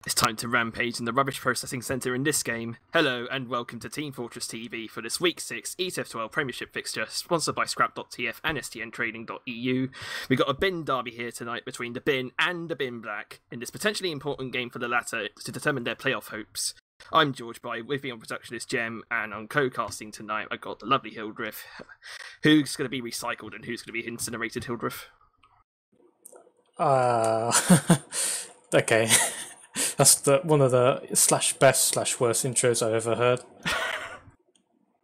It's time to rampage in the rubbish processing centre in this game. Hello and welcome to Team Fortress TV for this Week 6 ETF2L Premiership fixture, sponsored by Scrap.tf and stntrading.eu. We got a bin derby here tonight between the bin and the bin black, in this potentially important game for the latter to determine their playoff hopes. I'm Georgebaii, with me on production is Gemm, and on co-casting tonight I've got the lovely Hildreth. Who's going to be recycled and who's going to be incinerated, Hildreth? Okay. That's one of the /best/worst intros I've ever heard.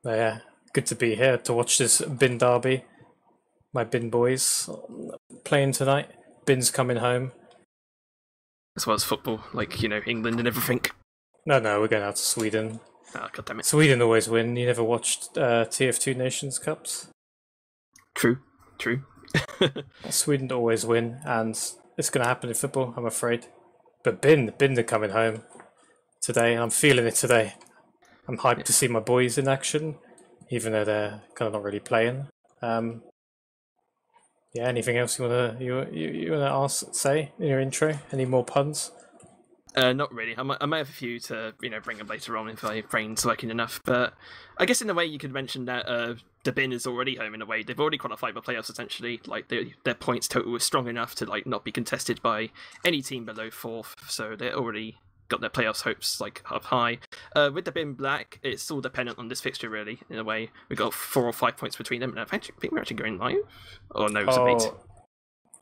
But yeah, good to be here to watch this bin derby. My bin boys playing tonight. Bin's coming home. As well as football, like, you know, England and everything. No, we're going out to Sweden. Oh, God damn it. Sweden always win. You never watched TF2 Nations Cups? True. Sweden always win, and it's going to happen in football, I'm afraid. But bin are coming home today, and I'm feeling it today. I'm hyped to see my boys in action, even though they're kind of not really playing. Yeah, anything else you wanna say in your intro? Any more puns? Not really. I might have a few to bring up later on if my brain's working enough. But I guess in a way you could mention that the bin is already home in a way. They've already qualified for playoffs essentially. Like their points total is strong enough to not be contested by any team below fourth. So they already got their playoffs hopes up high. With the bin black, it's all dependent on this fixture really. In a way, we got 4 or 5 points between them. And I think we're actually going live. Oh no, it's a bait.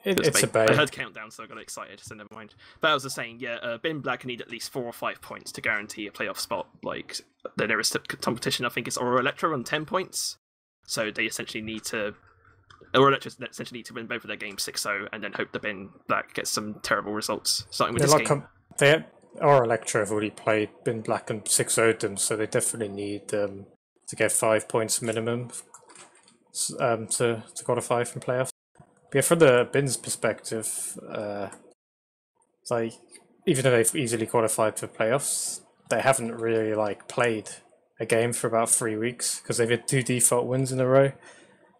It's a bait. I heard countdown, so I got excited, so never mind. But I was just saying, yeah, bin black need at least 4 or 5 points to guarantee a playoff spot. Like, the nearest competition, I think, is Aura Electra on 10 points. So they essentially need to... Aura Electra essentially need to win both of their games 6-0, and then hope the bin black gets some terrible results, starting with this game. Aura Electra have already played bin black and 6-0'd them, so they definitely need to get 5 points minimum to qualify from playoffs. Yeah, from the bin's perspective, even though they've easily qualified for playoffs, they haven't really played a game for about 3 weeks because they've had 2 default wins in a row,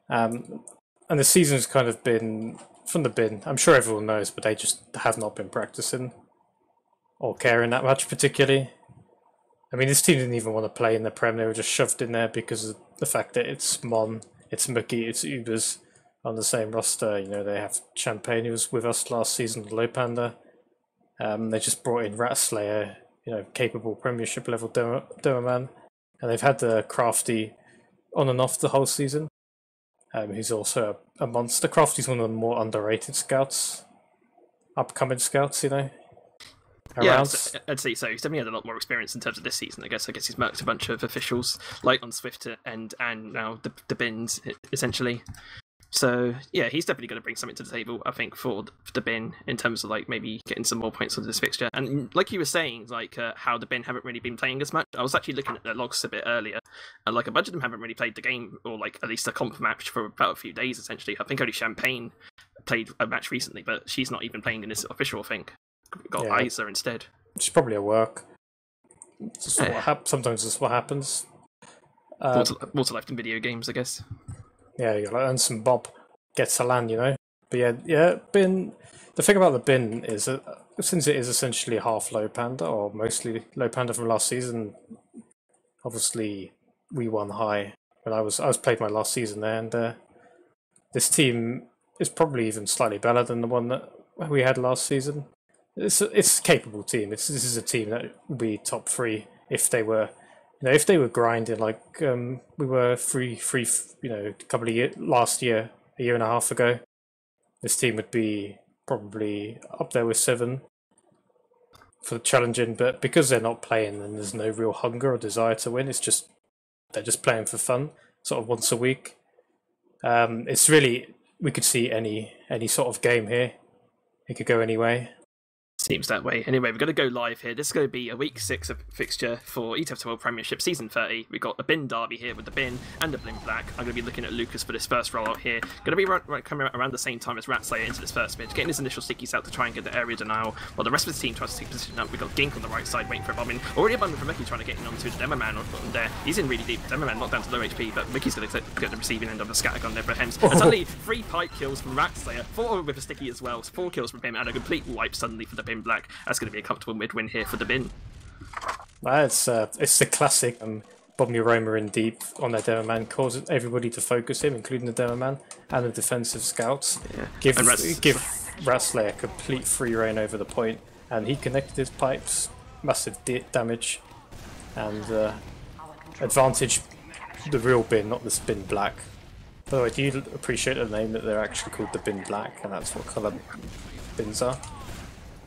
and the season's kind of been from the bin. I'm sure everyone knows, but they just have not been practicing or caring that much particularly. I mean, this team didn't even want to play in the Prem; they were just shoved in there because of the fact that it's Mon, it's Mookie, it's Ubers on the same roster. They have Champagne, who was with us last season, Low Panda. They just brought in Rat Slayer, capable Premiership level demo man, and they've had the Crafty on and off the whole season. Who's also a monster. Crafty's one of the more underrated scouts, upcoming scouts. Around. Yeah, I'd say so. He's definitely had a lot more experience in terms of this season. I guess he's murked a bunch of officials, like on Swift and now the bins essentially. So, yeah, he's definitely going to bring something to the table, I think, for the bin, in terms of, maybe getting some more points on this fixture. And like you were saying, how the bin haven't really been playing as much, I was actually looking at their logs a bit earlier, and, a bunch of them haven't really played the game, or, at least a comp match for about a few days, essentially. I think only Champagne played a match recently, but she's not even playing in this official, I think. We've got Isa instead. She's probably at work. Sometimes that's what happens. More to life than video games, I guess. Yeah, you gotta earn some bob, get to land, But yeah, bin. The thing about the bin is that since it is essentially half Low Panda, or mostly Low Panda from last season, obviously we won high when I was played my last season there, and this team is probably even slightly better than the one that we had last season. It's a capable team. This is a team that would be top 3 if they were. If they were grinding we were free, a couple of years, a year and a half ago, this team would be probably up there with 7 for challenging. But because they're not playing and there's no real hunger or desire to win, they're just playing for fun, sort of once a week. It's really, we could see any sort of game here. It could go any way. Seems that way. Anyway, we're going to go live here. This is going to be a Week 6 fixture for ETF2L Premiership Season 30. We've got a bin derby here with the bin and the bin black. I'm going to be looking at Lucas for this first rollout here. Going to be coming around the same time as Rat Slayer into this first mid, getting his initial stickies out to try and get the area denial, while the rest of the team tries to take position up. We've got Gink on the right side waiting for a bombing. Already a bombing from Mickey trying to get in onto the Demo Man on there. He's in really deep. Demo Man knocked down to low HP, but Mickey's going to get the receiving end of the scattergun there for Hems. And suddenly, 3 pipe kills from Rat Slayer, 4 with a sticky as well. 4 kills from him and a complete wipe suddenly for the bin. Bin Black. That's going to be a comfortable mid-win here for the Bin. It's the classic bomb your roamer in deep on their demo man, causes everybody to focus him, including the demo man and the defensive scouts. Yeah. Give Ratslayer complete free reign over the point, and he connected his pipes, massive damage, and advantage the real Bin, not this Bin Black. By the way, do you appreciate the name that they're actually called the Bin Black, and that's what colour bins are?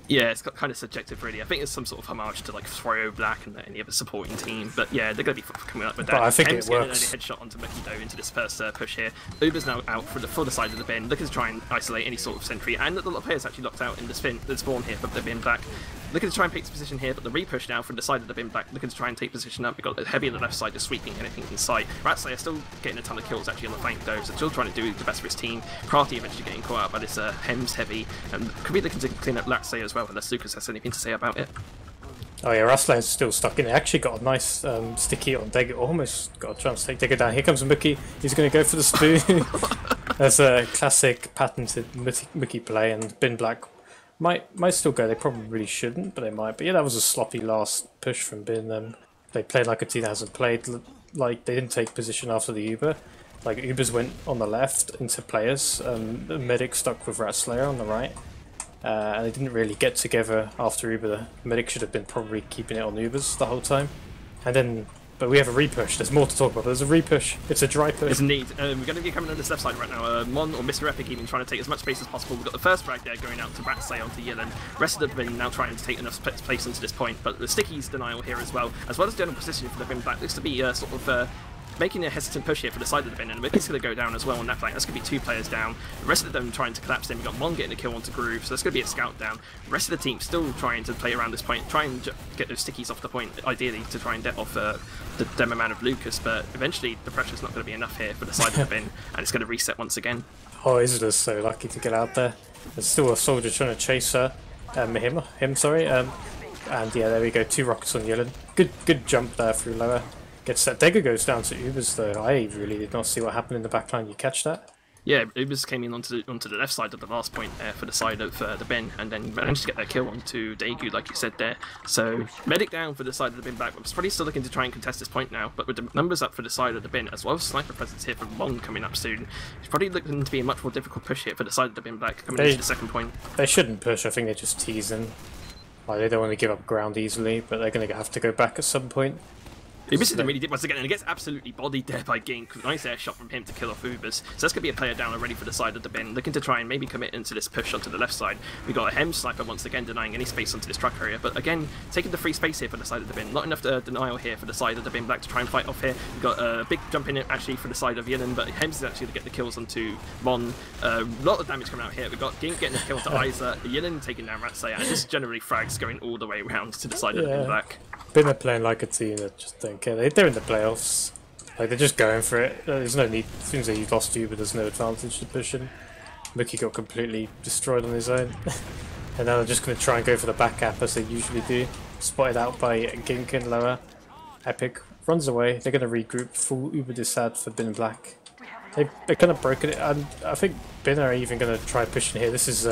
Yeah, it's got kind of subjective, really. I think it's some sort of homage to like Throw Black and any other supporting team. But yeah, they're going to be coming up with that. But I think Hem's it works. Getting an early headshot onto Mickey into this first push here. Uber's now out for the side of the Bin, looking to try and isolate any sort of sentry. And a lot of players actually locked out in the spawn here for the Bin Black. Looking to try and pick his position here, but the repush now from the side of the Bin Black, looking to try and take position up. We've got Heavy on the left side just sweeping anything in sight. Ratslayer still getting a ton of kills actually on the flank though, so still trying to do the best for his team. Crafty eventually getting caught out by this Hems Heavy, and could be looking to clean up Ratslayer as well, unless Lucas has anything to say about it. Oh yeah, Rasslayer's still stuck in it. Actually got a nice sticky on Dagger, almost got a chance to take Dagger down. Here comes Mookie, he's going to go for the spoon. That's a classic patented Mookie play, and Bin Black might still go. They probably really shouldn't, but they might. But yeah, that was a sloppy last push from Bin. They played like a team that hasn't played. Like they didn't take position after the Uber. Like Ubers went on the left into players. The medic stuck with Ratslayer on the right, and they didn't really get together after Uber. The medic should have been probably keeping it on Ubers the whole time. And then, but we have a repush. There's more to talk about. There's a repush. It's a dry push. It's indeed. We're going to be coming on this left side right now. Mon or Mr. Epic even trying to take as much space as possible. We've got the first frag there going out to Ratslayer onto Yillen. Rest of the Bin now trying to take enough space onto this point, but the Sticky's denial here as well as general position for the Bin Black looks to be sort of making a hesitant push here for the side of the Bin, and Mickey's going to go down as well on that flank. That's going to be 2 players down. The rest of them trying to collapse them. We've got Mon getting a kill onto Groove, so that's going to be a scout down. The rest of the team still trying to play around this point, try and get those stickies off the point, ideally to try and get off the demo man of Lucas, but eventually the pressure's not going to be enough here for the side of the Bin, and it's going to reset once again. Oh, Isola's so lucky to get out there. There's still a soldier trying to chase her. Him, sorry. And yeah, there we go. 2 rockets on Yillen. Good jump there through lower. Gets that. Dagger goes down to Ubers though. I really did not see what happened in the backline. You catch that? Yeah, Ubers came in onto the left side of the last point there for the side of the Bin, and then managed to get their kill onto Daegu, like you said there. So, medic down for the side of the Bin Black. I'm probably still looking to try and contest this point now, but with the numbers up for the side of the Bin, as well as sniper presence here from Mon coming up soon, it's probably looking to be a much more difficult push here for the side of the Bin Black coming into the second point. They shouldn't push. I think they're just teasing. Like, they don't want to give up ground easily, but they're going to have to go back at some point. Ubers didn't really did once again, and it gets absolutely bodied there by Gink. Nice air shot from him to kill off Ubers. So that's going to be a player down already for the side of the Bin, looking to try and maybe commit into this push onto the left side. We've got a Hem sniper once again denying any space onto this truck area, but again, taking the free space here for the side of the Bin. Not enough denial here for the side of the Bin Black to try and fight off here. We've got a big jump in it actually for the side of Yillen, but Hems is actually to get the kills onto Mon. A lot of damage coming out here. We've got Gink getting a kill onto Isa, Yillen taking down Ratslayer, and just generally frags going all the way around to the side of the Bin Black. Bin are playing like a team that just don't care. They're in the playoffs. Like, they're just going for it. There's no need. As soon as you've lost you, but there's no advantage to pushing. Mookie got completely destroyed on his own. And now they're just going to try and go for the back gap as they usually do. Spotted out by Gink and lower. Epic runs away. They're going to regroup. Full Uber Disad for Bin Black. They're kind of broken it. And I think Bin are even going to try pushing here. This is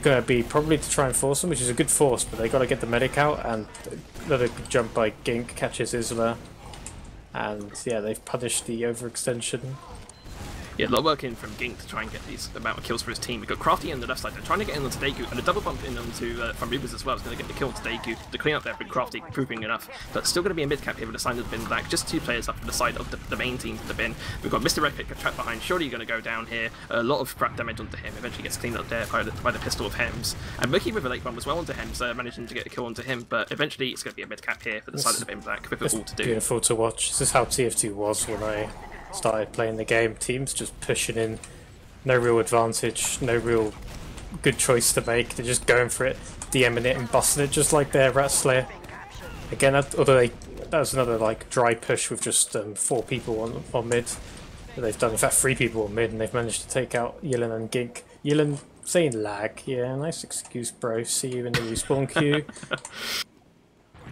going to be probably to try and force them, which is a good force, but they got to get the medic out, and another good jump by Gink catches Isla, and yeah, they've punished the overextension. Yeah, a lot of work in from Gink to try and get these amount of kills for his team. We've got Crafty on the left side, they're trying to get in onto Daegu, and a double bump in onto from Ubers as well is going to get the kill onto Daegu. The clean up there with Crafty proving enough, but still going to be a mid cap here with the side of the Bin Black. Just 2 players up to the side of the main team for the Bin. We've got Mr. Epic trapped behind, surely going to go down here. A lot of crap damage onto him, eventually gets cleaned up there by the pistol of Hems. And Mookie with a late bomb as well onto Hems, managing to get a kill onto him, but eventually it's going to be a mid cap here for the side of the Bin Black with it all to do. Beautiful to watch. This is how TF2 was when I started playing the game. Teams just pushing in, no real advantage, no real good choice to make. They're just going for it, DMing it and busting it, just like their Ratslayer. Again, although that was another like dry push with just 4 people on mid. They've done, in fact, 3 people on mid, and they've managed to take out Yillen and Gink. Yillen saying lag, yeah, nice excuse, bro. See you in the respawn queue.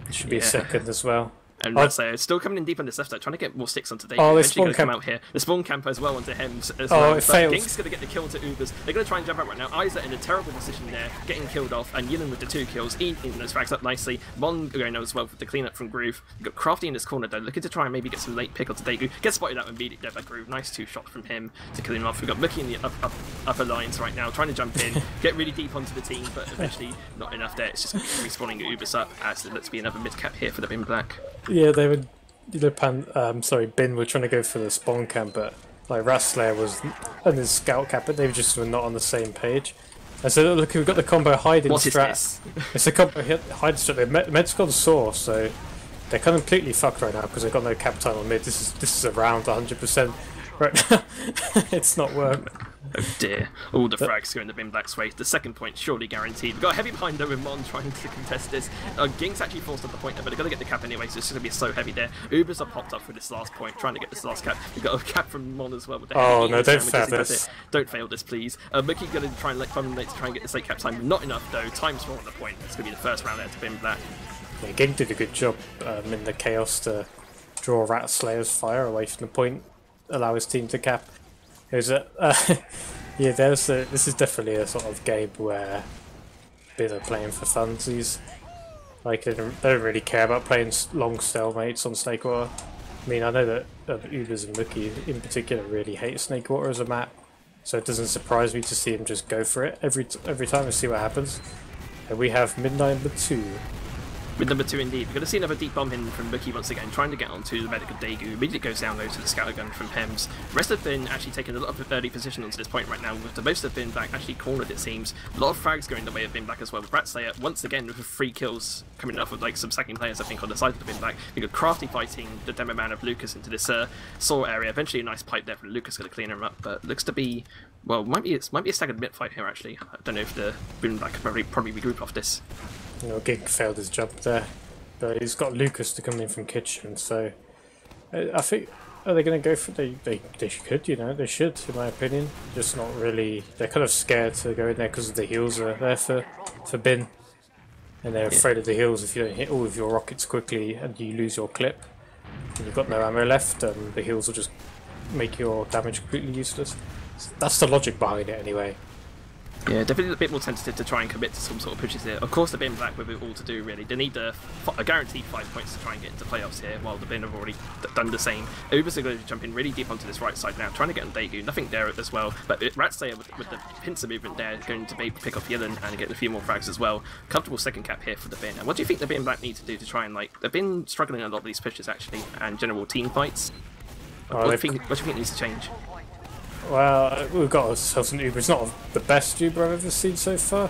It should be a second as well. And Ratslayer still coming in deep on this left side, trying to get more sticks onto Daegu. Oh, Eventually going to come out here. The spawn camp as well onto Hems as well. It failed. Gink's going to get the kill onto Ubers. They're going to try and jump out right now. Isla in a terrible position there, getting killed off, and Yilin with the 2 kills, eating those frags up nicely. Mon going out as well with the cleanup from Groove. We've got Crafty in this corner though, looking to try and maybe get some late pick onto Daegu. Gets spotted out immediately there by Groove. Nice 2 shot from him to kill him off. We've got Mookie in the upper lines right now, trying to jump in, get really deep onto the team, but eventually not enough there. It's just respawning Ubers up as there looks to be another mid cap here for the Bin Black. Yeah, they would. Bin were trying to go for the spawn camp, but like Ratslayer was and his scout cap, but they just were not on the same page. And so look, we've got the combo hiding strat. It's a combo hiding strat. Med's got Saw, so they're kind of completely fucked right now because they've got no cap time on mid. This is around 100% right now. It's not working. Oh dear. All the frags going the Bin Black's way. The second point surely guaranteed. We've got a heavy behind though with Mon trying to contest this. Gink's actually forced at the point there, but they're going to get the cap anyway, so it's going to be so heavy there. Ubers are popped up for this last point, trying to get this last cap. We've got a cap from Mon as well. With the no, don't fail this. Don't fail this, please. Mookie's going to try and let Late to try and get this late cap time. Not enough though. Time's 4 on the point. It's going to be the first round there to Bin Black. Yeah, Gink did a good job in the chaos to draw Ratslayer's fire away from the point, allow his team to cap. It was yeah, this is definitely a sort of game where Bin are playing for funsies. Like they don't really care about playing long stalemates on Snakewater. I mean, I know that Ubers and Mookie in particular really hate Snakewater as a map, so it doesn't surprise me to see him just go for it every time and see what happens. And we have midnight number 2. With number 2 indeed. We're going to see another deep bomb in from Mookie once again, trying to get onto the medic of Daegu. Immediately goes down though to the scattergun from Hems. Rest have been actually taking a lot of early position onto this point right now, with the most of Bin Black actually cornered it seems. A lot of frags going the way of Bin Black as well, with Ratslayer once again with 3 kills coming off of like some second players I think on the side of the Bin Black. We've got Crafty fighting the demo man of Lucas into this Saw area. Eventually a nice pipe there from Lucas going to clean him up, but looks to be, well, might be a staggered mid fight here actually. I don't know if the Bin Black could probably regroup off this. You know, Gink failed his jump there. But he's got Lucas to come in from kitchen, so I think are they going to go for they could, you know, they should in my opinion. Just not really. They're kind of scared to go in there because the heals are there for Bin, and they're afraid of the heals. If you don't hit all of your rockets quickly and you lose your clip, and you've got no ammo left, the heals will just make your damage completely useless. So that's the logic behind it, anyway. Yeah, definitely a bit more tentative to try and commit to some sort of pushes here. Of course, the Bin Black with it all to do, really. They need a guaranteed 5 points to try and get into playoffs here, while the Bin have already done the same. Ubers are going to jump in really deep onto this right side now, trying to get on Daegu. Nothing there as well, but Ratslayer with the pincer movement there, going to maybe pick off Yilin and get a few more frags as well. Comfortable second cap here for the Bin. And what do you think the Bin Black need to do to try and, like, they've been struggling a lot of these pushes, actually, and general team fights. What do you think needs to change? Well, we've got ourselves an Uber. It's not the best Uber I've ever seen so far.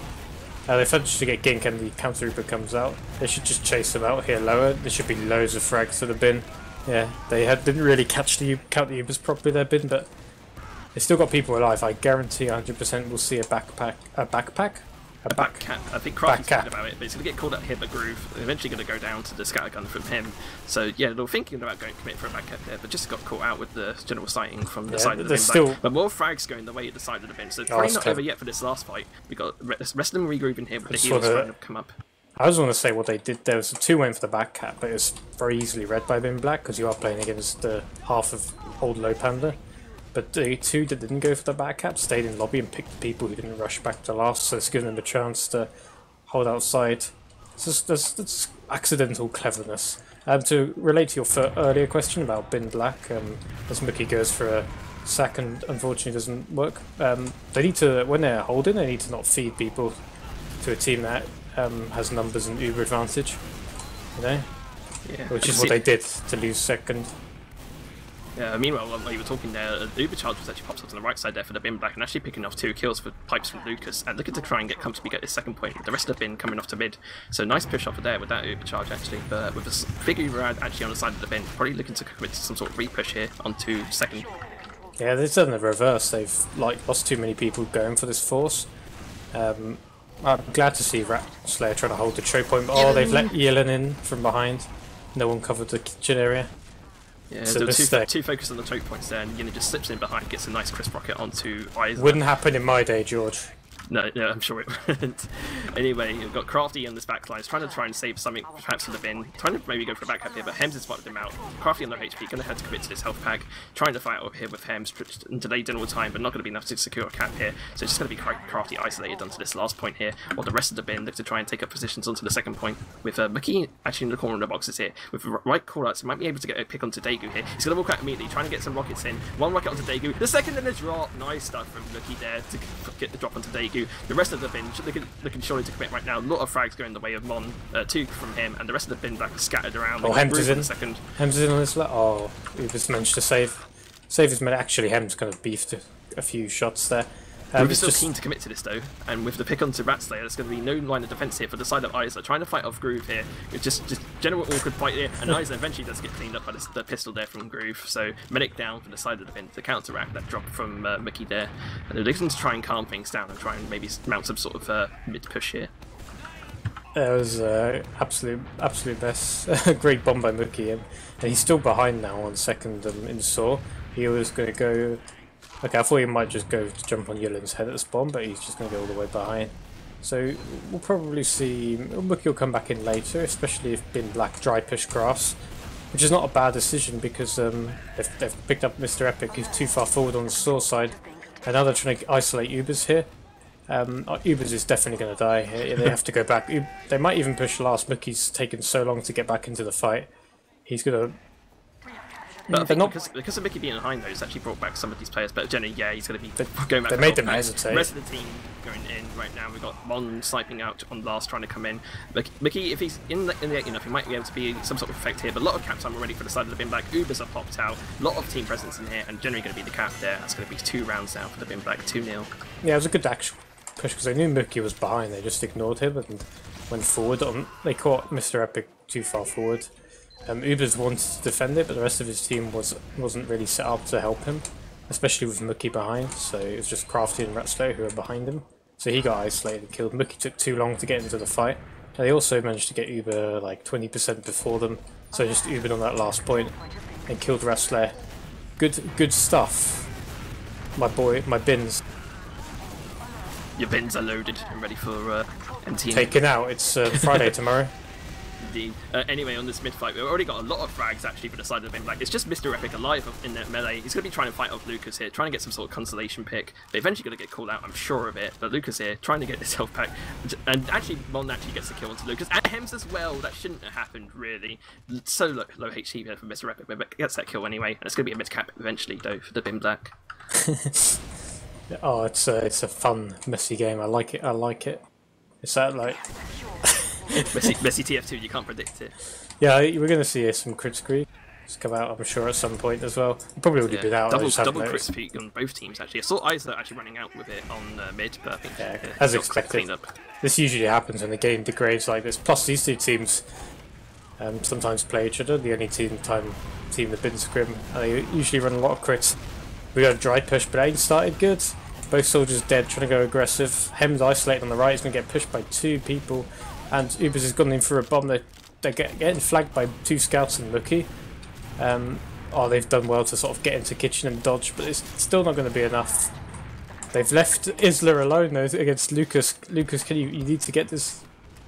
They've managed to get Gink and the counter Uber comes out. They should just chase them out here lower. There should be loads of frags to the Bin. Yeah, they didn't really count the Ubers properly their Bin, but they still got people alive. I guarantee 100% we'll see a back cap. I think Crafty's thinking about it, but it's going to get called out here by Groove. They're eventually going to go down to the scattergun from him. So yeah, they're thinking about going to commit for a back cap there, but just got caught out with the general sighting from the side of the bin. But more frags going the way of the side of the bin. So probably not over yet for this last fight. We got rest of them regrouping here with the heals trying to come up. I just want to say what they did. There was 2 went for the back cap, but it was very easily read by Bin Black because you are playing against the half of old low panda. But the 2 that didn't go for the back cap stayed in lobby and picked people who didn't rush back to last, so it's given them a chance to hold outside. That's accidental cleverness. To relate to your earlier question about Bin Black, as Mookie goes for a sack and unfortunately doesn't work, they need to, when they're holding, they need to not feed people to a team that has numbers and Uber advantage, you know? Yeah, which is what they did to lose second. Meanwhile, while you were talking there, the Uber charge was actually pops up on the right side there for the Bin Black and actually picking off 2 kills for pipes from Lucas and looking to try and comfortably get his second point with the rest of the Bin coming off to mid. So nice push off of there with that Uber charge actually, but with a big Uber ad actually on the side of the Bin, probably looking to commit to some sort of re-push here onto second. Yeah, they've done the reverse. They've lost too many people going for this force. I'm glad to see Ratslayer trying to hold the choke point, but they've let Yilin in from behind. No one covered the kitchen area. Yeah, so too focused on the choke points there, and just slips in behind, gets a nice crisp rocket onto Isla. Wouldn't happen in my day, George. No, I'm sure it wouldn't. Anyway, you've got Crafty on this backline. He's trying to save something, perhaps for the bin. Trying to maybe go for a back cap here, but Hems has spotted him out. Crafty on low HP, going to have to commit to this health pack. Trying to fight over here with Hems, and delayed in all time, but not going to be enough to secure a cap here. So it's just going to be Crafty isolated onto this last point here, while the rest of the bin look to try and take up positions onto the second point. With Mickey actually in the corner of the boxes here. With the right callouts, he might be able to get a pick onto Daegu here. He's going to walk out immediately, trying to get some rockets in. One rocket onto Daegu. The second in the drop. Nice stuff from Mickey there to get the drop onto Daegu. The rest of the bin looking surely to commit right now. A lot of frags going the way of Mon, 2 from him, and the rest of the bin back is scattered around. Oh, Hems is in. Hems is in on this. Oh, he just managed to save his minute. Actually, Hems kind of beefed a few shots there. We're still keen to commit to this though, and with the pick onto Ratslayer, there's going to be no line of defense here for the side of Isla. Trying to fight off Groove here. It's just general awkward fight here, and Isla eventually does get cleaned up by the pistol there from Groove. So Medic down for the side of the bin to counteract that drop from Mickey there. And they're looking to try and calm things down and try and maybe mount some sort of mid push here. That was absolute best. Great bomb by Mickey, and he's still behind now on second in Saw. He was going to go. Okay, I thought he might just go to jump on Yullin's head at the spawn, but he's just going to go all the way behind. So we'll probably see Mickey will come back in later, especially if Bin Black dry push grass, which is not a bad decision because they've picked up Mr. Epic, who's too far forward on the Saw side, and now they're trying to isolate Ubers here. Ubers is definitely going to die here. They have to go back. They might even push last. Mickey's taken so long to get back into the fight. He's going to... But I think because of Mickey being behind though, it's actually brought back some of these players. But generally, yeah, he's going to be going back. They made them hesitate. The rest of the team going in right now. We've got Mon sniping out on last, trying to come in. Mickey, if he's in the 8 enough, he might be able to be some sort of effect here. But a lot of caps are already for the side of the bin black. Ubers are popped out. A lot of team presence in here, and generally going to be the cap there. That's going to be 2 rounds now for the bin black, 2-0. Yeah, it was a good actual push because they knew Mickey was behind. They just ignored him and went forward. They caught Mr. Epic too far forward. Ubers wanted to defend it, but the rest of his team wasn't really set up to help him, especially with Mickey behind. So it was just Crafty and Ratslayer who were behind him. So he got isolated and killed. Mickey took too long to get into the fight. And they also managed to get Uber like 20% before them, so just Ubered on that last point and killed Ratslayer. Good stuff. My bins. Your bins are loaded and ready for MT. Taken out. It's Friday tomorrow. Indeed. Anyway, on this mid fight, we've already got a lot of frags actually for the side of the bin black. It's just Mr. Epic alive in that melee. He's going to be trying to fight off Lucas here, trying to get some sort of consolation pick. But eventually going to get called out, I'm sure of it. But Lucas here, trying to get this health pack. And actually, Mon actually gets the kill onto Lucas. And Hems as well. That shouldn't have happened, really. So low HP here for Mr. Epic, but gets that kill anyway. And it's going to be a mid cap eventually, though, for the bin black. Oh, it's a fun, messy game. I like it. It's that like... messy TF2, you can't predict it. Yeah, we're going to see some crit screen come out, I'm sure, at some point as well. It probably would have been out. Double crit peak on both teams, actually. I saw Isla actually running out with it on mid, but I think as expected. This usually happens when the game degrades like this. Plus, these two teams sometimes play each other. The only team the bin scrim, and they usually run a lot of crits. We got a dry push, but it ain't started good. Both soldiers dead, trying to go aggressive. Hem's isolated on the right. He's going to get pushed by 2 people. And Ubers has gone in for a bomb. They're getting flagged by 2 scouts and Lucky. They've done well to sort of get into kitchen and dodge, but it's still not going to be enough. They've left Isla alone though against Lucas. Lucas, you need to get this.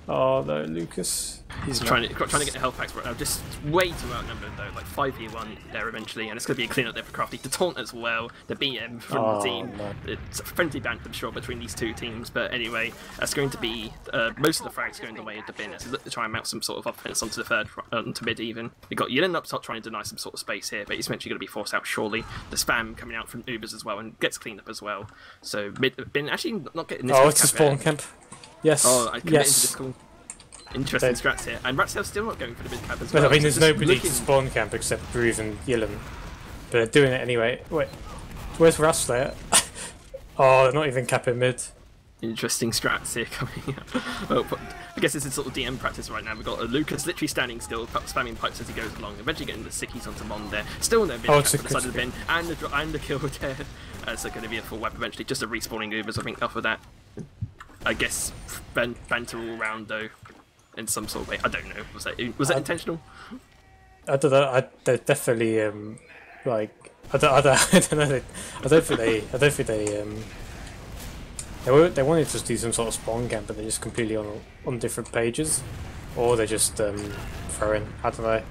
Oh no, Lucas. He's trying to get the health packs right now. Just way too outnumbered though, like 5v1 there eventually, and it's going to be a clean up there for Crafty. The taunt as well, the BM from the team. No. It's a friendly banter, I'm sure, between these 2 teams. But anyway, that's going to be most of the frags going the way of the bin as they look to try and mount some sort of offense onto the onto mid even. We got Yulin up top trying to deny some sort of space here, but he's eventually going to be forced out surely. The spam coming out from Ubers as well and gets cleaned up as well. So bin actually not getting this. Oh, it's a spawn camp. Yes. Oh, I committed into this call. Interesting strats here, and Ratsail's still not going for the mid cap as well. I mean, there's nobody to spawn camp except Groove and Yillen, but they're doing it anyway. Wait, where's Ratslayer? Oh, they're not even capping mid. Interesting strats here coming out. Well, I guess this is sort of DM practice right now. We've got Lucas literally standing still, spamming pipes as he goes along, eventually getting the sickies onto Mon there. Still no bin cap for the side of the bin, and the kill there. So going to be a full wipe eventually, just a respawning Ubers I think off of that. I guess banter all round though. In some sort of way, I don't know. Was that intentional? I don't know. They're definitely like I don't know. I don't think they They wanted to do some sort of spawn camp, but they're just completely on different pages, or they just throw in. I don't know.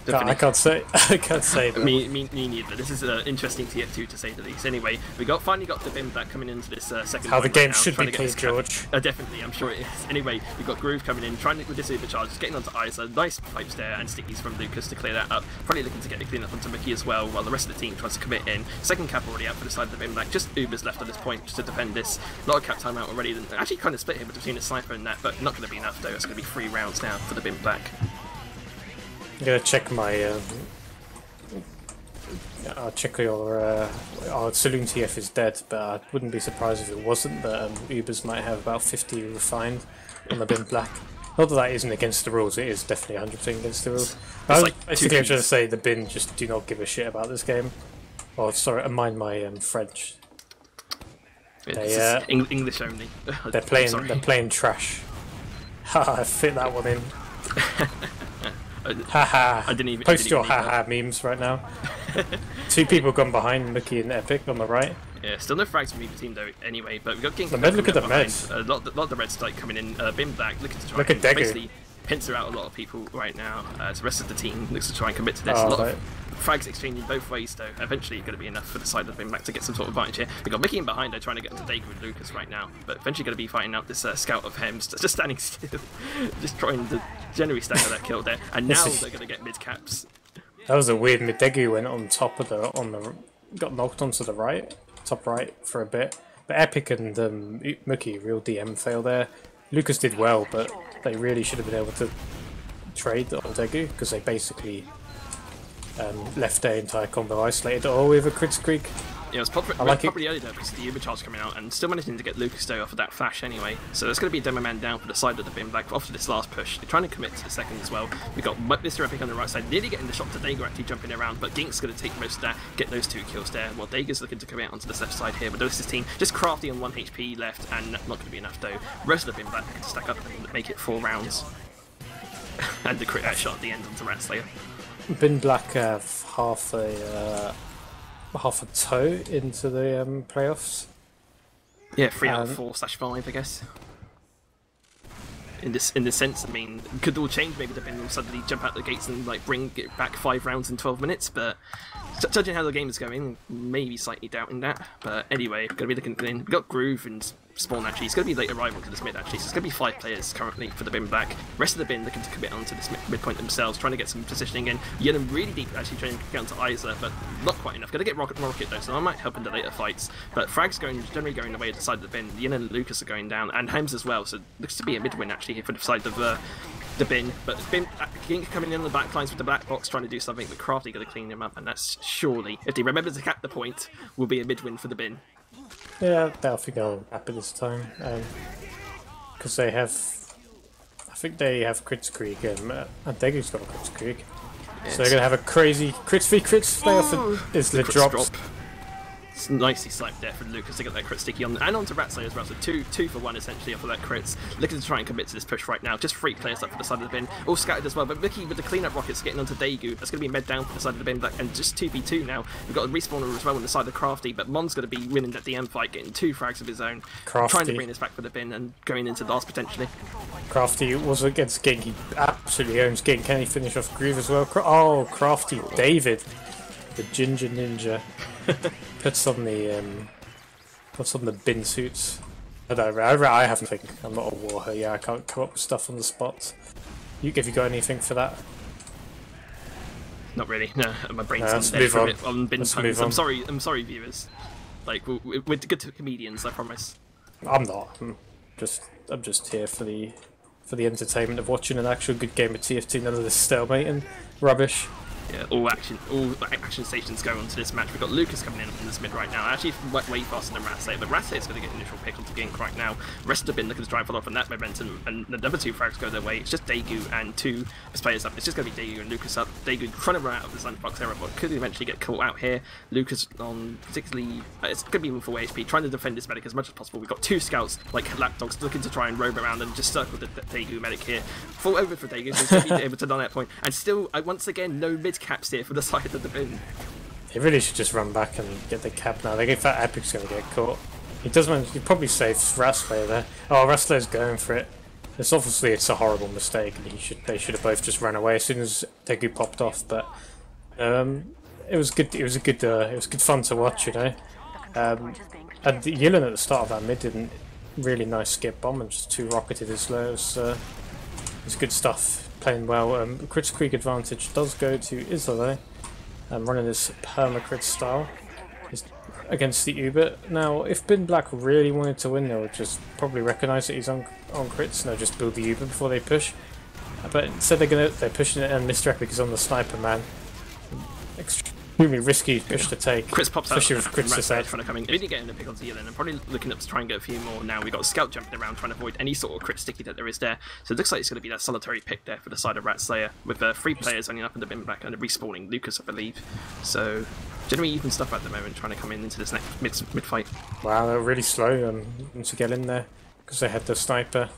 I can't say. I can't say. Me neither. This is an interesting TF2 to say the least. Anyway, we finally got the bin back coming into this second. How the game should be played, George. Definitely, I'm sure it is. Anyway, we got Groove coming in, trying to with this supercharge, getting onto Isa. Nice pipes there and stickies from Lucas to clear that up. Probably looking to get the clean up onto Mickey as well, while the rest of the team tries to commit in. Second cap already out for the side of the bin back. Just Uber's left at this point just to defend this. A lot of cap time out already. Actually, kind of split here between the sniper and that, but not going to be enough though. It's going to be 3 rounds now for the bin back. I'm gonna check my. I'll check your. Our Saloon TF is dead, but I wouldn't be surprised if it wasn't. But Ubers might have about 50 refined on the bin black. Not that isn't against the rules; it is definitely 100% against the rules. Basically, I'm trying to say the bin just do not give a shit about this game. Oh, sorry, mind my French. Yeah, English only. They're playing trash. Haha, I fit that one in. Haha! I didn't even post your haha memes right now. 2 people gone behind Mickey and Epic on the right. Yeah, still no frags from either team though. Anyway, but we got King. The med, look at the meds. A lot of the reds like coming in. Bin black looking to try. Look at Degu. Basically pincer out a lot of people right now. The rest of the team looks to try and commit to this. A lot of frags exchanging both ways though. Eventually, going to be enough for the side of the bin black to get some sort of advantage here. We got Mickey in behind though, trying to get into Degu and Lucas right now. But eventually, going to be fighting out this scout of Hems, just standing still, just trying to generally stack that kill there. And now they're going to get mid caps. That was a weird mid. Degu went on top of got knocked onto the right, top right for a bit. But Epic and Mickey, real DM fail there. Lucas did well, but they really should have been able to trade on Degu because they basically left their entire combo isolated all with a Crits Creek. Yeah, it was probably early though because the Uber charge coming out and still managing to get Lucas though off of that flash anyway. So there's going to be a demo man down for the side of the bin black after this last push. They're trying to commit to the second as well. We got Mr. Epic on the right side, nearly getting the shot to Degu actually jumping around, but Gink's going to take most of that, get those 2 kills there. While Dager's looking to commit onto the left side here, but this is team just Crafty on 1 HP left and not going to be enough though. The rest of the bin black can stack up and make it 4 rounds. And the crit shot at the end onto Ratslayer. Bin black have half a toe into the playoffs. Yeah, 3 out of 4/5, I guess. In this sense, I mean, could all change maybe depending on suddenly jump out the gates and like bring it back 5 rounds in 12 minutes. But judging how the game is going, maybe slightly doubting that. But anyway, gonna be looking in. We got Groove and Spawn actually. It's going to be late arrival to this mid actually. So it's going to be 5 players currently for the bin back. Rest of the bin looking to commit onto this midpoint themselves, trying to get some positioning in. Yellow really deep actually trying to get onto Isa, but not quite enough. Going to get Rocket though, so that might help in the later fights. But Frag's generally going away to the side of the bin. Yellow and Lucas are going down, and Hems as well. So it looks to be a mid win actually here for the side of the bin. But Gink coming in on the back lines with the black box trying to do something, but Crafty going to clean him up, and that's surely, if they remember to cap the point, will be a mid win for the bin. Yeah, I think they'll happy this time, because they have, I think they have Crits Creek and Degu's got a Crits Creek, so they're gonna have a crazy crits v crits playoff. Is the drops. It's nicely sniped there from Lucas to get that crit sticky on, and onto Ratslayer as well, so two for one essentially off of that crits. Looking to try and commit to this push right now, just 3 players up for the side of the bin, all scattered as well, but Mickey with the cleanup rockets getting onto Degu, that's going to be med down for the side of the bin, and just 2v2 now. We've got a respawner as well on the side of Crafty, but Mon's going to be winning that DM fight, getting 2 frags of his own, trying to bring this back for the bin and going into last potentially. Crafty was against Gink, he absolutely owns Gink. Can he finish off Groove as well? Oh, Crafty David, the Ginger Ninja. Puts on the bin suits. I haven't think. I'm not a warher. Yeah, I can't come up with stuff on the spot. Have you got anything for that? Not really. No, my brain's on dead from it on bin puns. I'm sorry, viewers. Like we're good comedians, I promise. I'm not. I'm just here for the entertainment of watching an actual good game of TF2. None of this stalemate and rubbish. Yeah, all action stations go onto this match. We've got Lucas coming in this mid right now. Actually, way faster than Ratslayer, but Ratslayer going to get initial pick onto Gink right now. Rest of the bin looking to try and follow up on that momentum, and the other 2 frags go their way. It's just Degu and 2 players up. It's just going to be Degu and Lucas up. Degu trying to run out of the Sunfox error, but could eventually get caught out here. Lucas on particularly, it's going to be even full HP, trying to defend this medic as much as possible. We've got 2 scouts like lapdogs looking to try and roam around and just circle the Degu medic here. Fall over for Degu, so he's going to be able to run that point. And still, once again, no mid caps here for the side of the bin. They really should just run back and get the cap now. They think that Epic's going to get caught. He does manage. He probably saves Wrestler there. Oh, Wrestler's going for it. It's obviously a horrible mistake, and they should have both just ran away as soon as Degu popped off. But it was good. It was good fun to watch, you know. And Yillen at the start of that mid did a really nice skip bomb and just 2 rocketed as low. It was good stuff. Playing well. Kritzkrieg advantage does go to Isla though. Running this perma-crit style against the Uber. Now, if Bin Black really wanted to win, they'll just probably recognise that he's on crits and they'll just build the Uber before they push. But instead they're pushing it, and Mr. Epic is on the sniper man. Extremely risky push to take. Chris pops out, especially with crits to save. Trying to come in. Really getting the pick on Zealand. I'm probably looking up to try and get a few more now. We've got a scout jumping around trying to avoid any sort of crit sticky that there is there. So it looks like it's going to be that solitary pick there for the side of Rat Slayer, with 3 players only up in the bin back and respawning Lucas, I believe. So generally even stuff at the moment, trying to come into this next mid fight. Wow, they're really slow to get in there because they had the sniper,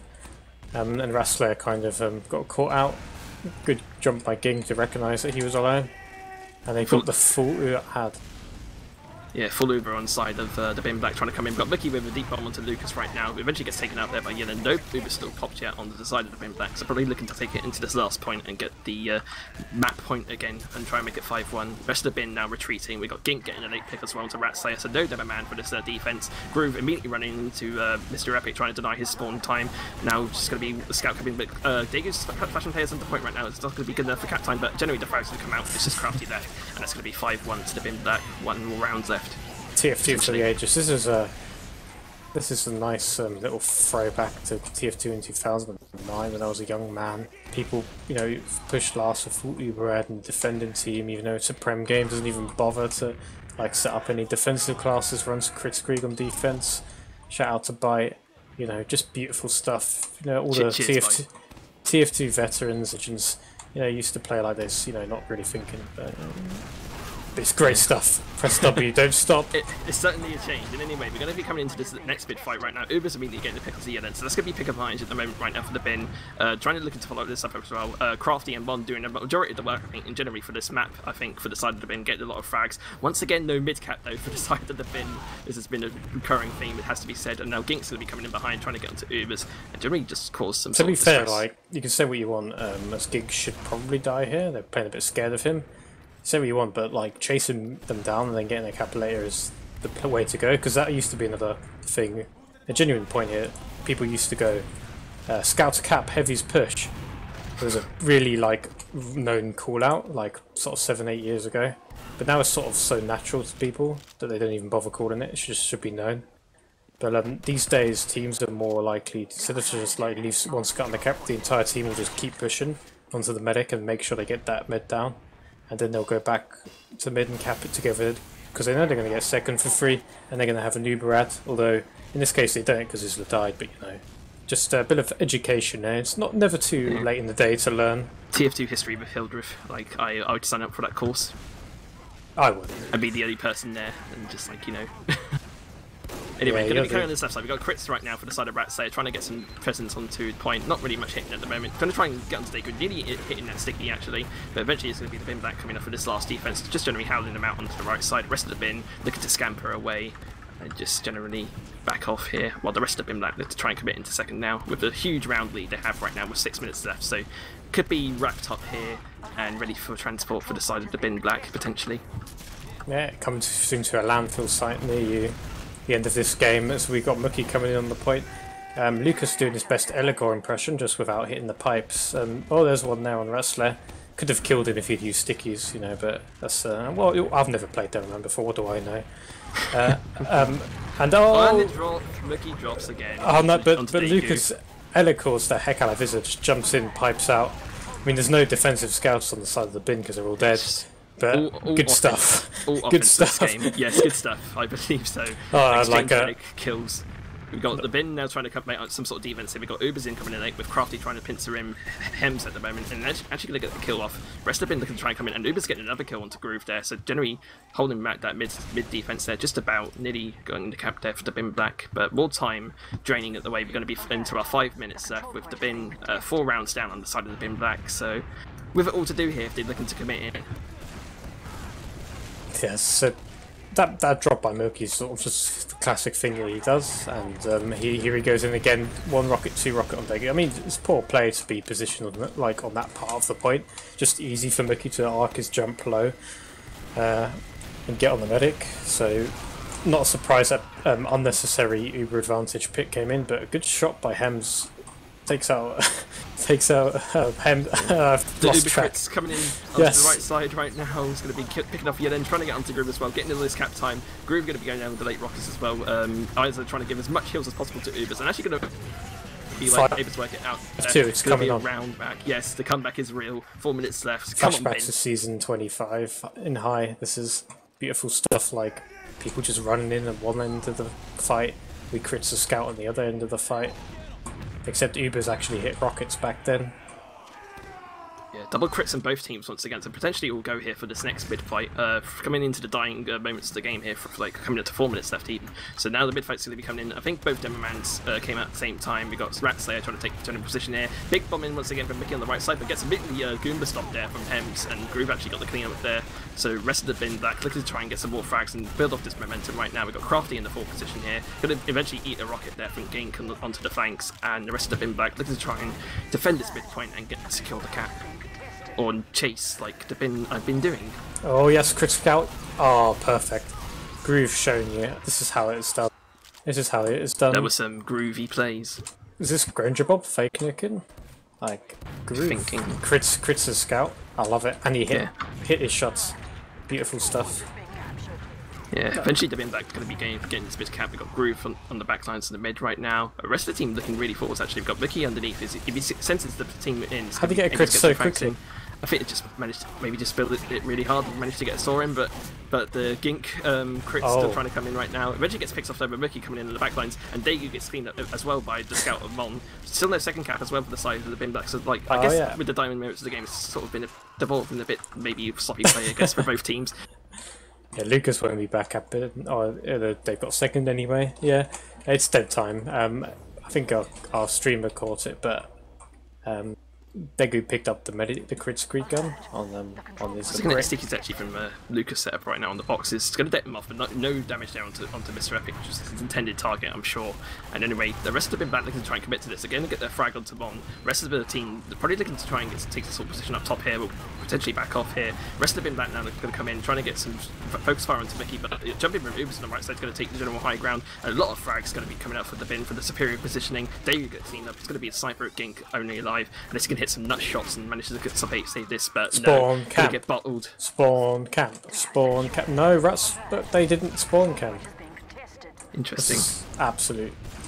and Rat Slayer kind of got caught out. Good jump by Ging to recognise that he was alone. And they got the full had. Yeah, full Uber on side of the bin black trying to come in. We've got Mickey with a deep bomb onto Lucas right now. Eventually gets taken out there by Yellen. Nope, Uber still popped yet on the side of the bin black. So probably looking to take it into this last point and get the map point again and try and make it 5-1. Rest of the bin now retreating. We've got Gink getting a late pick as well to Rat Slayer. So no Demo Man for this defense. Groove immediately running into Mr. Epic trying to deny his spawn time. Now just going to be the scout coming, but Dagu's flashing players on the point right now. It's not going to be good enough for cap time, but generally the frag's going to come out. It's just Crafty left, and it's going to be 5-1 to the bin black. 1 more rounds left. TF2 for the ages. This is a nice little throwback to TF2 in 2009 when I was a young man. People, you know, pushed last with full Uberad and defending team, even though it's a Prem game, doesn't even bother to like set up any defensive classes, runs Kritzkrieg on defense. Shout out to Bite, you know, just beautiful stuff. You know, all the TF2 veterans, agents, you know, used to play like this, you know, not really thinking, but it's great stuff. Press W, don't stop. It's certainly a change. And anyway, we're going to be coming into this next bid fight right now. Uber's immediately getting the pick on the end, so that's going to be pick advantage at the moment right now for the bin. Trying to look to follow this up as well. Crafty and Bond doing a majority of the work, I think, and generally for this map, I think, for the side of the bin, getting a lot of frags. Once again, no mid-cap though for the side of the bin. This has been a recurring theme, it has to be said. And now Gink's going to be coming in behind, trying to get onto Ubers, and generally just cause some. To be fair, like, you can say what you want, as Gink should probably die here. They're playing a bit scared of him. Say what you want, but like chasing them down and then getting a capulator is the way to go, because that used to be another thing. A genuine point here. People used to go scout to cap, heavies push. It was a really like known call out, like sort of 7-8 years ago. But now it's sort of so natural to people that they don't even bother calling it. It should be known. But these days, teams are more likely to, instead of just like leave one scout on the cap, the entire team will just keep pushing onto the medic and make sure they get that med down. And then they'll go back to mid and cap it together because they know they're going to get second for free and they're going to have an Uberad. Although in this case they don't because Isla died, but you know, just a bit of education there. It's never too late in the day to learn. TF2 history with Hildreth, like I would sign up for that course. I would. I'd be the only person there and just like, you know. Anyway, going to be carrying on this left side. We've got crits right now for the side of Rat Slayer, trying to get some presence onto point. Not really much hitting at the moment. Going to try and get onto Daegu, nearly hitting that sticky actually, but eventually it's going to be the bin back coming up for this last defense, just generally howling them out onto the right side. The rest of the bin looking to scamper away and just generally back off here, while the rest of the bin black look to try and commit into second now with the huge round lead they have right now with 6 minutes left. So could be wrapped up here and ready for transport for the side of the bin black potentially. Yeah, coming soon to a landfill site near you. The end of this game as we got Mookie coming in on the point. Lucas doing his best Eligor impression just without hitting the pipes. Oh, there's one there on Wrestler. Could have killed him if he'd used stickies, you know, but that's well, I've never played Demoman before. What do I know? And Mookie drops again. Oh no, but Lucas Eligor's the heck out of Visage, jumps in, pipes out. I mean, there's no defensive scouts on the side of the bin because they're all dead. But all good stuff. Good stuff. Game. Yes, good stuff. I believe so. Oh, like kills. We've got the bin now trying to make some sort of defense here. We've got Ubers in coming in late with Crafty trying to pincer him Hems at the moment and actually going to get the kill off. Rest of the bin looking to try and come in, and Uber's getting another kill onto Groove there. So generally holding back that mid defense there, just about nearly going into cap there for the bin black. But more time draining at the way. We're going to be into our 5 minutes left with the bin 4 rounds down on the side of the bin black. So with it all to do here if they're looking to commit in. Yes, so that drop by Milky is sort of just the classic thing that he does, and here he goes in again. 1 rocket, 2 rocket on Degu. I mean, it's poor play to be positioned on like on that part of the point. Just easy for Milky to arc his jump low and get on the medic. So not surprised that unnecessary Uber advantage pick came in, but a good shot by Hems. Takes out Hem. The Lost Uber track. crits coming in onto the right side right now. He's going to be picking up Yellen, trying to get onto Groove as well, getting into this cap time. Groove going to be going down with the late rockets as well. Either trying to give as much heals as possible to Ubers, and actually going to be like able to work it out. It's coming on. Round back. Yes, the comeback is real. 4 minutes left. Come on, Ben. Flashback to season 25 in high. This is beautiful stuff. Like people just running in at one end of the fight. We crits a scout on the other end of the fight. Except Uber's actually hit rockets back then. Yeah, double crits on both teams once again, so potentially we'll go here for this next mid fight. Coming into the dying moments of the game here, for like coming up to 4 minutes left even. So now the mid fight's going to be coming in. I think both Demomans came out at the same time. We got Ratslayer trying to take turning position here. Big bomb in once again from Mickey on the right side, but gets a bit of the Goomba stop there from Hems, and Groove actually got the clean up there. So rest of the bin back, looking to try and get some more frags and build off this momentum right now. We've got Crafty in the 4th position here, going to eventually eat a rocket there from Gink onto the flanks, and the rest of the bin back looking to try and defend this midpoint and secure the cap. Or chase, like the bin I've been doing. Oh yes, crit scout. Oh, perfect. Groove showing you. This is how it is done. This is how it is done. There were some groovy plays. Is this Georgebaii fake nicking? Like Groove. Thinking. Crits his scout. I love it. And he hit his shots. Beautiful stuff. Yeah, eventually the bin back going to be getting this bit of cap. We've got Groove on the back lines in the mid right now. The rest of the team looking really forwards actually. We've got Mickey underneath. If he senses the team in, how do you get a crit so quickly? I think it just managed to maybe just build it really hard and managed to get a saw in, but the Gink crit's still trying to come in right now. Eventually gets picked off though by Mickey coming in the back lines, and Daegu gets cleaned up as well by the scout of Mon. Still no second cap as well for the side of the bin back, so like I guess with the diamond merits of the game it's sort of been devolved in a bit maybe sloppy play I guess for both teams. Yeah, Lucas won't be back up, but they've got second anyway. Yeah, it's dead time. I think our streamer caught it, but Daegu picked up the crit screed gun on this. It's going to stick actually from Lucas setup right now on the boxes. It's going to deck them off, but no damage there onto Mr. Epic, which is his intended target, I'm sure. And anyway, the rest of the bin back looking to try and commit to this. Again, get their frag onto Mon. Rest of the team, they're probably looking to try and take the sort of position up top here. We'll potentially back off here. Rest of the bin back now, they're going to come in, trying to get some focus fire onto Mickey, but jumping from Ubers on the right side is going to take the general high ground. A lot of frags going to be coming out for the bin for the superior positioning. Daegu gets cleaned up. It's going to be a sniper at Gink, only alive, and it's going to hit some nut shots and manages to get some bait save this, but spawn no, camp. Get bottled. Spawn camp. Spawn camp. No, rats, but they didn't spawn camp. Interesting.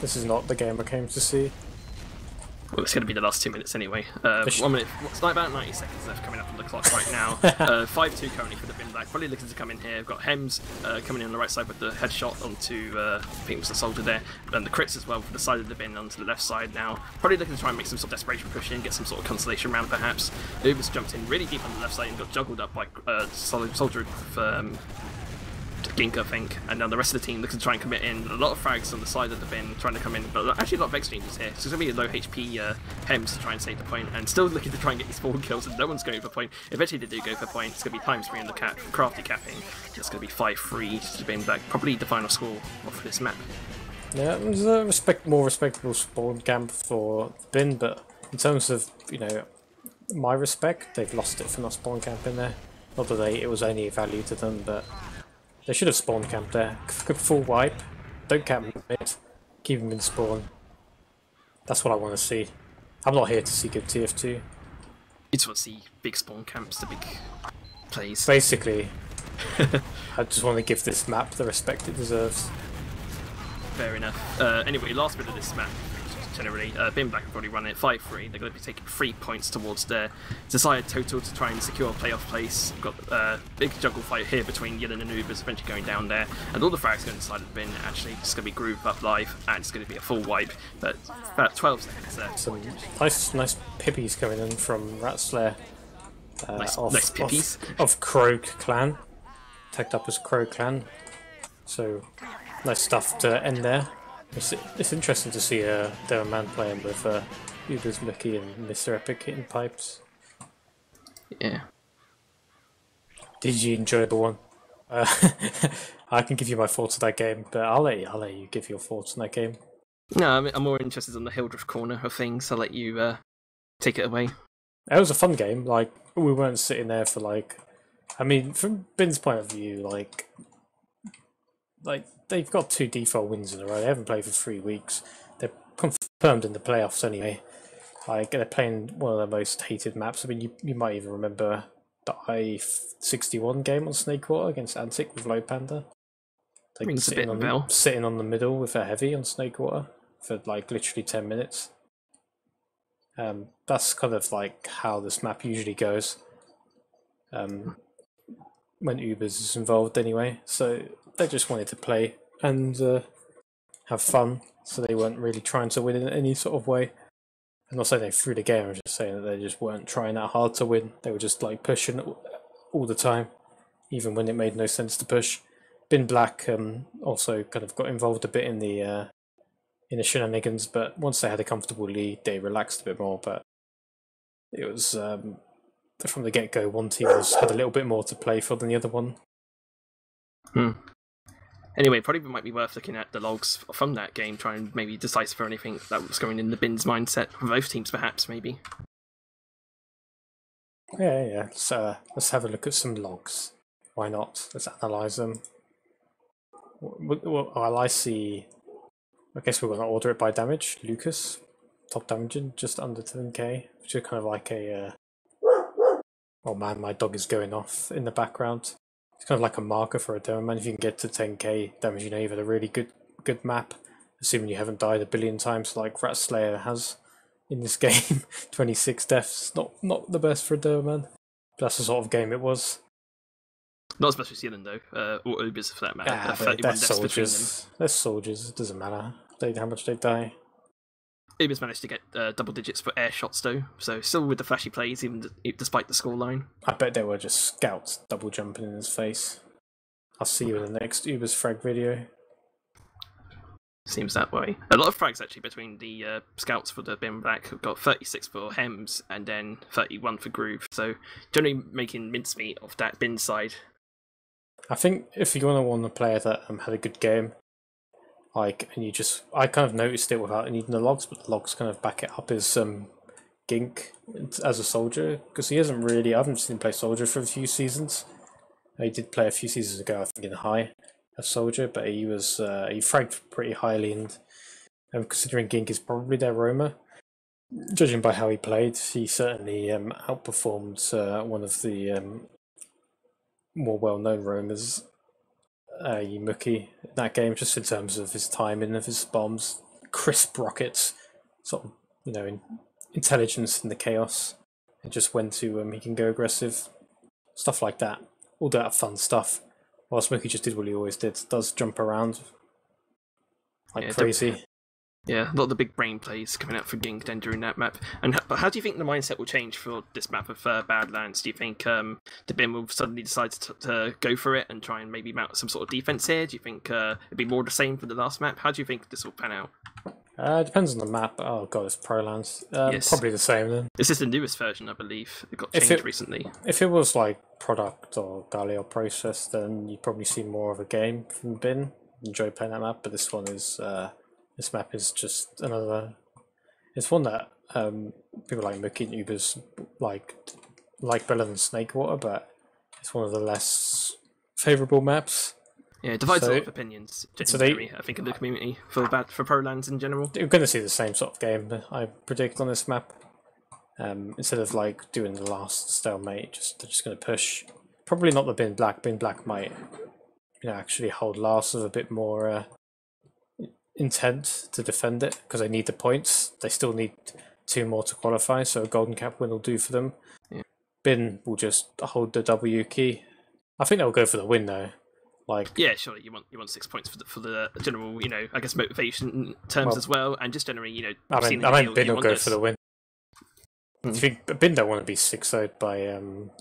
This is not the game I came to see. Well, it's going to be the last 2 minutes anyway. 1 minute, it's like about 90 seconds left coming up on the clock right now. 5-2 currently for the bin back. Probably looking to come in here. We've got Hems coming in on the right side with the headshot onto, I think it was the soldier there. And the crits as well for the side of the bin onto the left side now. Probably looking to try and make some sort of desperation push in, get some sort of consolation round perhaps. Ubers jumped in really deep on the left side and got juggled up by soldier of Gink, I think, and now the rest of the team looking to try and commit in. A lot of frags on the side of the bin trying to come in, but actually a lot of exchanges here. So it's going to be a low HP Hems to try and save the point, and still looking to try and get these spawn kills, and no one's going for point. Eventually they do go for point. It's going to be ×3 on the cap, crafty capping. It's going to be 5-3 to the bin back, probably the final score of this map. Yeah, there's a more respectable spawn camp for bin, but in terms of, my respect, they've lost it for not spawn camp in there. Not that it was any value to them, but they should have spawn camped there. Good full wipe. Don't camp mid. Keep them in spawn. That's what I want to see. I'm not here to see good TF2. You just want to see big spawn camps, the big plays. Basically, I just want to give this map the respect it deserves. Fair enough. Anyway, last bit of this map. Generally, bin back have already run it 5-3. They're going to be taking 3 points towards their desired total to try and secure a playoff place. We've got a big juggle fight here between Yillen and Ubers eventually going down there, and all the frags going inside of the bin. Actually, it's going to be Groove up live, and it's going to be a full wipe. But about 12 seconds there. Some nice pippies coming in from Ratslayer. Nice pippies of Crow Clan, tagged up as Crow Clan. So nice stuff to end there. It's interesting to see their man playing with Ubers, Mickey, and Mr. Epic hitting pipes. Yeah. Did you enjoy the one? Uh, I can give you my thoughts on that game, but I'll let you give your thoughts on that game. No, I'm more interested in the Hildreth corner of things. I'll let you take it away. It was a fun game. Like, we weren't sitting there for like, I mean, from Bin's point of view, like they've got 2 default wins in a row. They haven't played for 3 weeks. They're confirmed in the playoffs anyway. Like, they're playing one of the most hated maps. I mean, you might even remember the I-61 game on Snakewater against Antic with Low Panda. Like, Rings a bit bell. sitting on the middle with a heavy on Snakewater for like literally 10 minutes. That's kind of like how this map usually goes. When Ubers is involved anyway. So they just wanted to play and have fun. So they weren't really trying to win in any sort of way. I'm not saying they threw the game, I'm just saying that they just weren't trying that hard to win. They were just like pushing all the time, even when it made no sense to push. Bin Black also kind of got involved a bit in the shenanigans, but once they had a comfortable lead, they relaxed a bit more. But it was from the get-go, one team had a little bit more to play for than the other one. Anyway, probably might be worth looking at the logs from that game, try and maybe decipher anything that was going in the Bin's mindset for both teams, perhaps, maybe. Yeah. So let's have a look at some logs. Why not? Let's analyse them. Well, I see. I guess we're going to order it by damage. Lucas, top damaging, just under 10k, which is kind of like a... Oh man, my dog is going off in the background. It's kind of like a marker for a demo man. If you can get to 10k damage, you know you've had a really good map, assuming you haven't died a billion times like Rat Slayer has in this game. 26 deaths, not the best for a demo man. But that's the sort of game it was. Not especially Zealand though, or Ubers for that matter. 31 deaths soldiers. between them. They're soldiers, it doesn't matter how much they die. Ubers managed to get double digits for air shots though, so still with the flashy plays, even despite the scoreline. I bet they were just scouts double jumping in his face. I'll see you in the next Ubers frag video. Seems that way. A lot of frags actually between the scouts for the Bin Black. Who've got 36 for Hems and then 31 for Groove. So generally making mincemeat of that Bin side. I think if you're gonna want a player that had a good game, like, and I kind of noticed it without needing the logs, but the logs kind of back it up, is Gink as a soldier, because I haven't seen him play soldier for a few seasons. He did play a few seasons ago, I think, in high as soldier, but he fragged pretty highly, and considering Gink is probably their roamer, judging by how he played, he certainly outperformed one of the more well-known roamers, Yimuki, in that game, just in terms of his timing of his bombs, crisp rockets, sort of, intelligence in the chaos, and just when to he can go aggressive, stuff like that, all that fun stuff. While Smokey just did what he always did, does jump around like crazy. Yeah, a lot of the big brain plays coming out for Gink then during that map. And how do you think the mindset will change for this map of Badlands? Do you think the Bin will suddenly decide to go for it and try and maybe mount some sort of defense here? Do you think it'd be more the same for the last map? How do you think this will pan out? It depends on the map. Oh god, it's Prolands. Yes. Probably the same then. This is the newest version, I believe. It got changed recently. If it was like product or Gali or process, then you'd probably see more of a game from Bin. Enjoy playing that map, but this one is this map is just another. It's one that people like Mookie and Ubers like better than Snakewater, but it's one of the less favourable maps. Yeah, it divides a lot of opinions. I think in the community for Prolands in general. You're going to see the same sort of game, I predict, on this map. Instead of like doing the last stalemate, they're just going to push. Probably not the Bin Black. Bin Black might, actually hold last with a bit more intent to defend it, because they need the points. They still need 2 more to qualify, so a golden cap win will do for them. Yeah. Bin will just hold the W key. I think they'll go for the win though. Yeah, surely you want 6 points for the general, I guess motivation terms as well, and just generally, I mean Bin will go for the win. Do you think Bin don't want to be 6-0'd by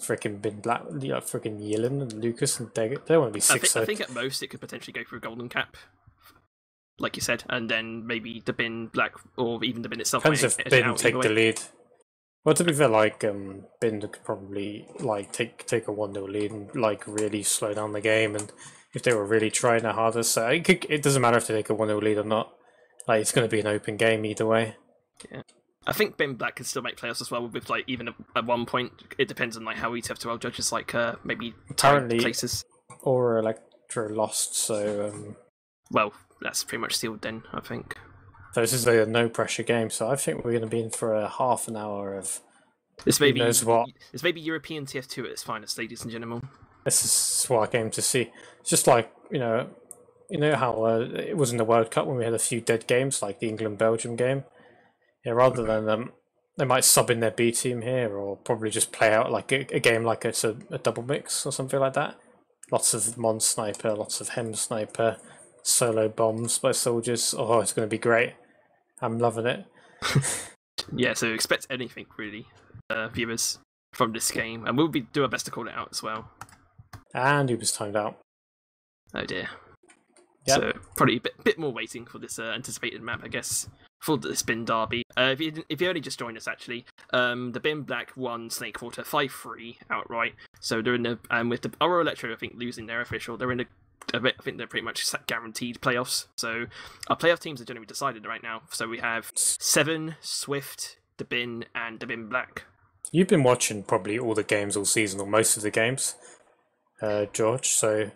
freaking Bin Black, freaking Yilin and Lucas and Daggett? They want to be 6-0'd. I think at most it could potentially go for a golden cap, like you said, and then maybe the Bin Black or even the Bin itself. Depends if Bin take the lead. Well, to be fair, like Bin could probably like take a 1-0 lead and like really slow down the game, and if they were really trying their hardest, so it doesn't matter if they take a 1-0 lead or not. Like it's going to be an open game either way. Yeah. I think Bin Black can still make playoffs as well. With like even at one point, it depends on like how ETF2L judges like maybe Apparently, places. Or Electro lost, so well, that's pretty much sealed then, I think. So this is a no pressure game, so I think we're going to be in for a half an hour of this maybe knows what. This may be European TF2 at its finest, ladies and gentlemen. This is what I came to see. It's just like you know how it was in the World Cup when we had a few dead games, like the England-Belgium game. Yeah, rather than they might sub in their B team here, or probably just play out like a game like it's a double mix or something like that. Lots of Mon Sniper, lots of Hem Sniper, solo bombs by soldiers. Oh, it's going to be great. I'm loving it. Yeah, so expect anything really, viewers, from this game, and we'll do our best to call it out as well. And he was timed out. Oh dear. Yep. So probably a bit more waiting for this anticipated map, I guess, for this Bin Derby. If you only just joined us, actually, the Bin Black won Snake Quarter 5-3 outright. So they're in the with the Oro Electro, I think, losing their official. They're in I think they're pretty much guaranteed playoffs. So our playoff teams are generally decided right now. So we have Seven, Swift, the Bin, and the Bin Black. You've been watching probably all the games all season, or most of the games, George. So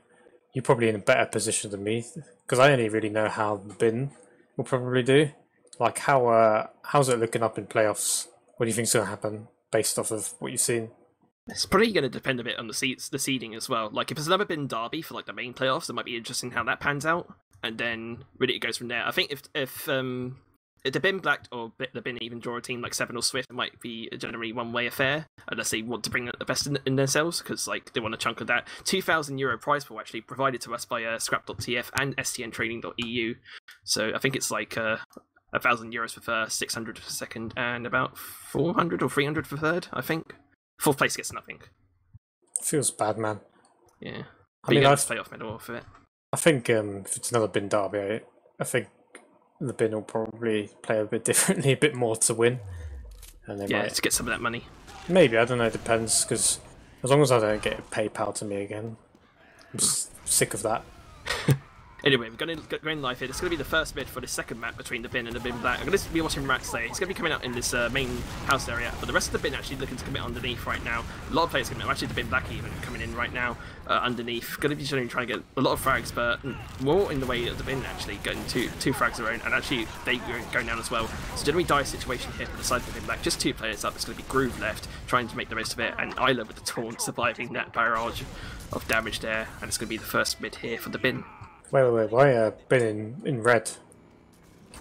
you're probably in a better position than me, because I only really know how the Bin will probably do. Like how's it looking up in playoffs? What do you think's going to happen based off of what you've seen? It's probably going to depend a bit on the seeding as well. Like if it's never been Derby for like the main playoffs, it might be interesting how that pans out, and then really it goes from there. I think if the Bin Black or the Bin even draw a team like Seven or Swift, it might be a generally one-way affair unless they want to bring the best in themselves, because like they want a chunk of that €2,000 prize pool actually provided to us by Scrap.tf and stntraining.eu. So I think it's like €1,000 for first, 600 for second, and about 400 or 300 for third. I think fourth place gets nothing. Feels bad, man. Yeah, I mean, you get a playoff medal off it. I think if it's another Bin Derby, I think the Bin will probably play a bit differently, a bit more to win, and they might to get some of that money. Maybe, I don't know. It depends, because as long as I don't get PayPal to me again, I'm sick of that. Anyway, we're going live here. This is going to be the first mid for the second map between the Bin and the Bin Black. I'm going to be watching Max today. He's going to be coming out in this main house area, but the rest of the Bin actually looking to commit underneath right now. A lot of players coming in. Actually, the Bin Black even coming in right now underneath. Going to be trying to get a lot of frags, but more in the way of the Bin actually getting two frags their own, and actually they going down as well. So generally dire situation here for the side of the Bin Black. Just two players up. It's going to be Groove left, trying to make the most of it, and Isla with the taunt surviving that barrage of damage there, and it's going to be the first mid here for the Bin. Wait, why Bin in red?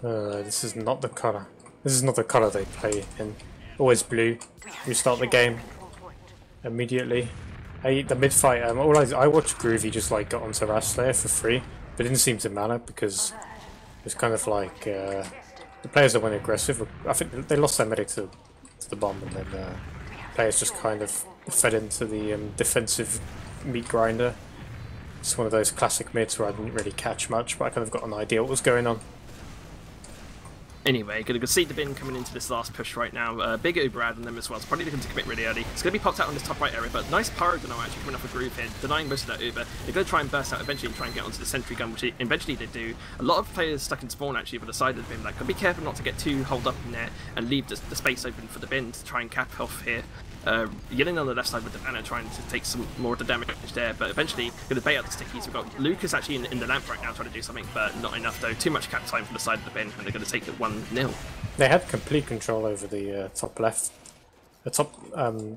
This is not the colour. This is not the colour they play in. Always blue. We start the game immediately. The mid fight. I watched Groovy just like got onto Rastlayer for free, but it didn't seem to matter because it's kind of like the players that went aggressive. I think they lost their medic to the bomb, and then players just kind of fed into the defensive meat grinder. It's one of those classic mids where I didn't really catch much, but I kind of got an idea what was going on. Anyway, going to see the Bin coming into this last push right now. Big Uber ad on them as well. It's probably looking to commit really early. It's going to be popped out on this top right area, but nice Pyro Deno actually coming off a Groove here, denying most of that Uber. They're going to try and burst out eventually and try and get onto the sentry gun, which eventually they do. A lot of players stuck in spawn actually by the side of the Bin. Like, be careful not to get too holed up in there and leave the space open for the Bin to try and cap off here. Yelling on the left side with the banner, trying to take some more of the damage there, but eventually going to bait out the stickies. We've got Lucas actually in the lamp right now trying to do something, but not enough though. Too much cap time from the side of the Bin, and they're going to take it 1-0. They had complete control over the top left. The top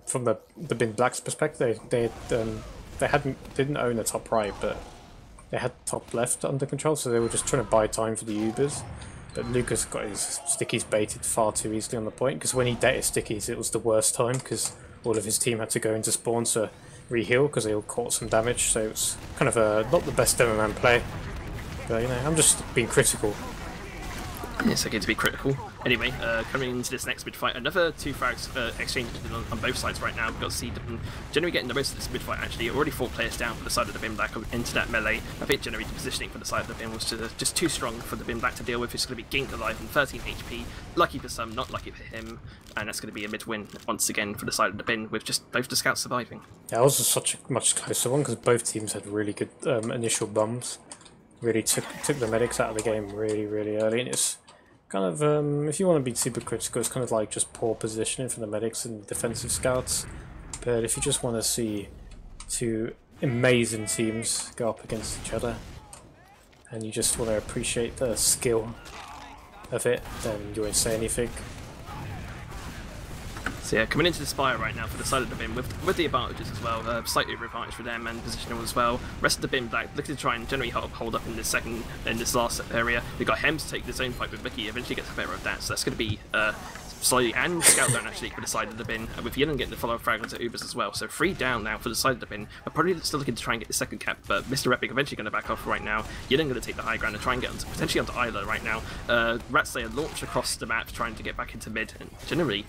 from the Bin Black's perspective, they didn't own the top right, but they had top left under control, so they were just trying to buy time for the Ubers. But Lucas got his stickies baited far too easily on the point, because when he dealt his stickies it was the worst time, because all of his team had to go into spawn to re-heal because they all caught some damage, so it was kind of not the best Demoman play. But you know, I'm just being critical. It's okay to be critical. Anyway, coming into this next mid fight, another 2 frags exchanged on both sides right now. We've got to see them generally getting the most of this mid fight actually. Already 4 players down for the side of the Bin Black into that melee. I think generally the positioning for the side of the Bin was just too strong for the Bin Black to deal with. It's going to be Gink alive and 13 HP. Lucky for some, not lucky for him. And that's going to be a mid win once again for the side of the Bin with just both the scouts surviving. Yeah, it was such a much closer one because both teams had really good initial bombs. Really took the medics out of the game really early, and it's kind of, if you want to be super critical, it's kind of like just poor positioning for the medics and defensive scouts. But if you just want to see 2 amazing teams go up against each other, and you just want to appreciate the skill of it, then you won't say anything. So yeah, coming into the Spire right now for the side of the Bin with the advantages as well, slightly advantage for them and positional as well. Rest of the Bin Black looking to try and generally hold up in this last area. We've got Hem to take the zone fight with Mickey, eventually gets the better of that, so that's going to be slightly, and Scout down actually for the side of the Bin, with Yillen getting the follow-up fragments at Ubers as well. So 3 down now for the side of the Bin. We're probably still looking to try and get the second cap, but Mr. Epic eventually going to back off right now. Yillen going to take the high ground and try and get potentially onto Isla right now. Ratslayer launch across the map, trying to get back into mid, and generally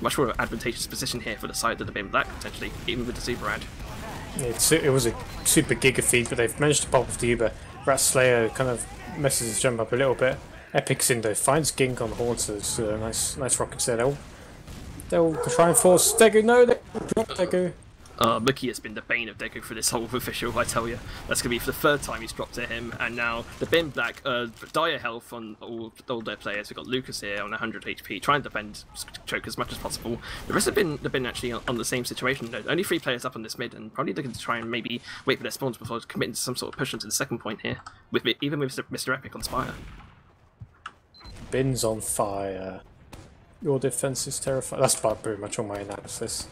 much more advantageous position here for the side of the Bin Black, potentially, even with the super ad. It was a super giga feed, but they've managed to pop off the Uber. Ratslayer kind of messes his jump up a little bit. Epic Cindo finds Gink on Horde, so it's nice rockets there. They'll try and force Degu. No, they drop Degu. Mickey has been the bane of Degu for this whole official, I tell you. That's going to be for the 3rd time he's dropped to him, and now the Bin Black, dire health on all their players. We've got Lucas here on 100 HP, trying to defend Choke as much as possible. The rest have been actually on the same situation. Though. Only 3 players up on this mid, and probably looking to try and maybe wait for their spawns before committing to some sort of push into the second point here, even with Mr. Epic on Spire. Bin's on fire. Your defense is terrifying. That's pretty much all my analysis.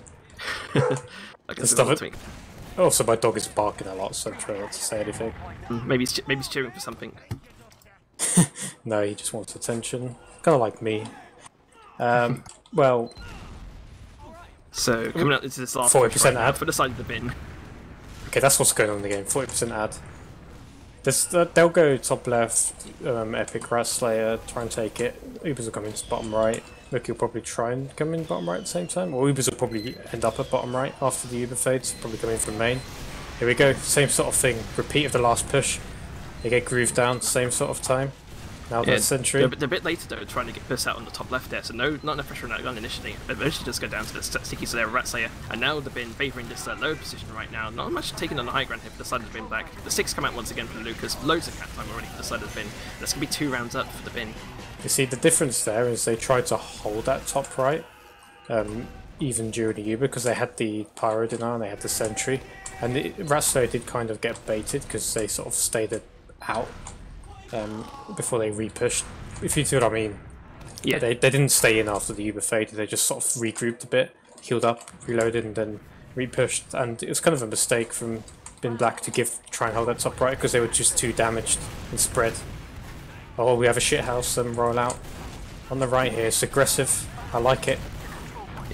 I guess stuff it. Also, my dog is barking a lot, so I'm trying not to say anything. Maybe he's cheering for something. No, he just wants attention. Kind of like me. Well. So coming up into this last 40% ad for the side of the Bin. Okay, that's what's going on in the game. 40% ad. They'll go top left, Epic Ratslayer, try and take it. Ubers will come into bottom right. Mickey will probably try and come in bottom right at the same time. Or Ubers will probably end up at bottom right after the Uber fades, probably coming from main. Here we go, same sort of thing. Repeat of the last push. They get grooved down, same sort of time. Now the sentry. They're a bit later though, trying to get Puss out on the top left there, so not enough pressure on that gun initially. Eventually just go down to the sticky so there, Ratslayer, and now the Bin favouring this low position right now. Not much taking on the high ground here for the side of the Bin Black. The 6 come out once again from Lucas, loads of cap time already for the side of the Bin. That's going to be 2 rounds up for the Bin. You see, the difference there is they tried to hold that top right, even during the Uber, because they had the Pyro Denial and they had the sentry. And Ratslayer did kind of get baited because they sort of stayed out before they re-pushed. If you see what I mean. Yeah. They didn't stay in after the Uber fade, they just sort of regrouped a bit, healed up, reloaded, and then re-pushed. And it was kind of a mistake from Bin Black to try and hold that top right because they were just too damaged and spread. Oh, we have a shithouse roll out on the right here. It's aggressive. I like it.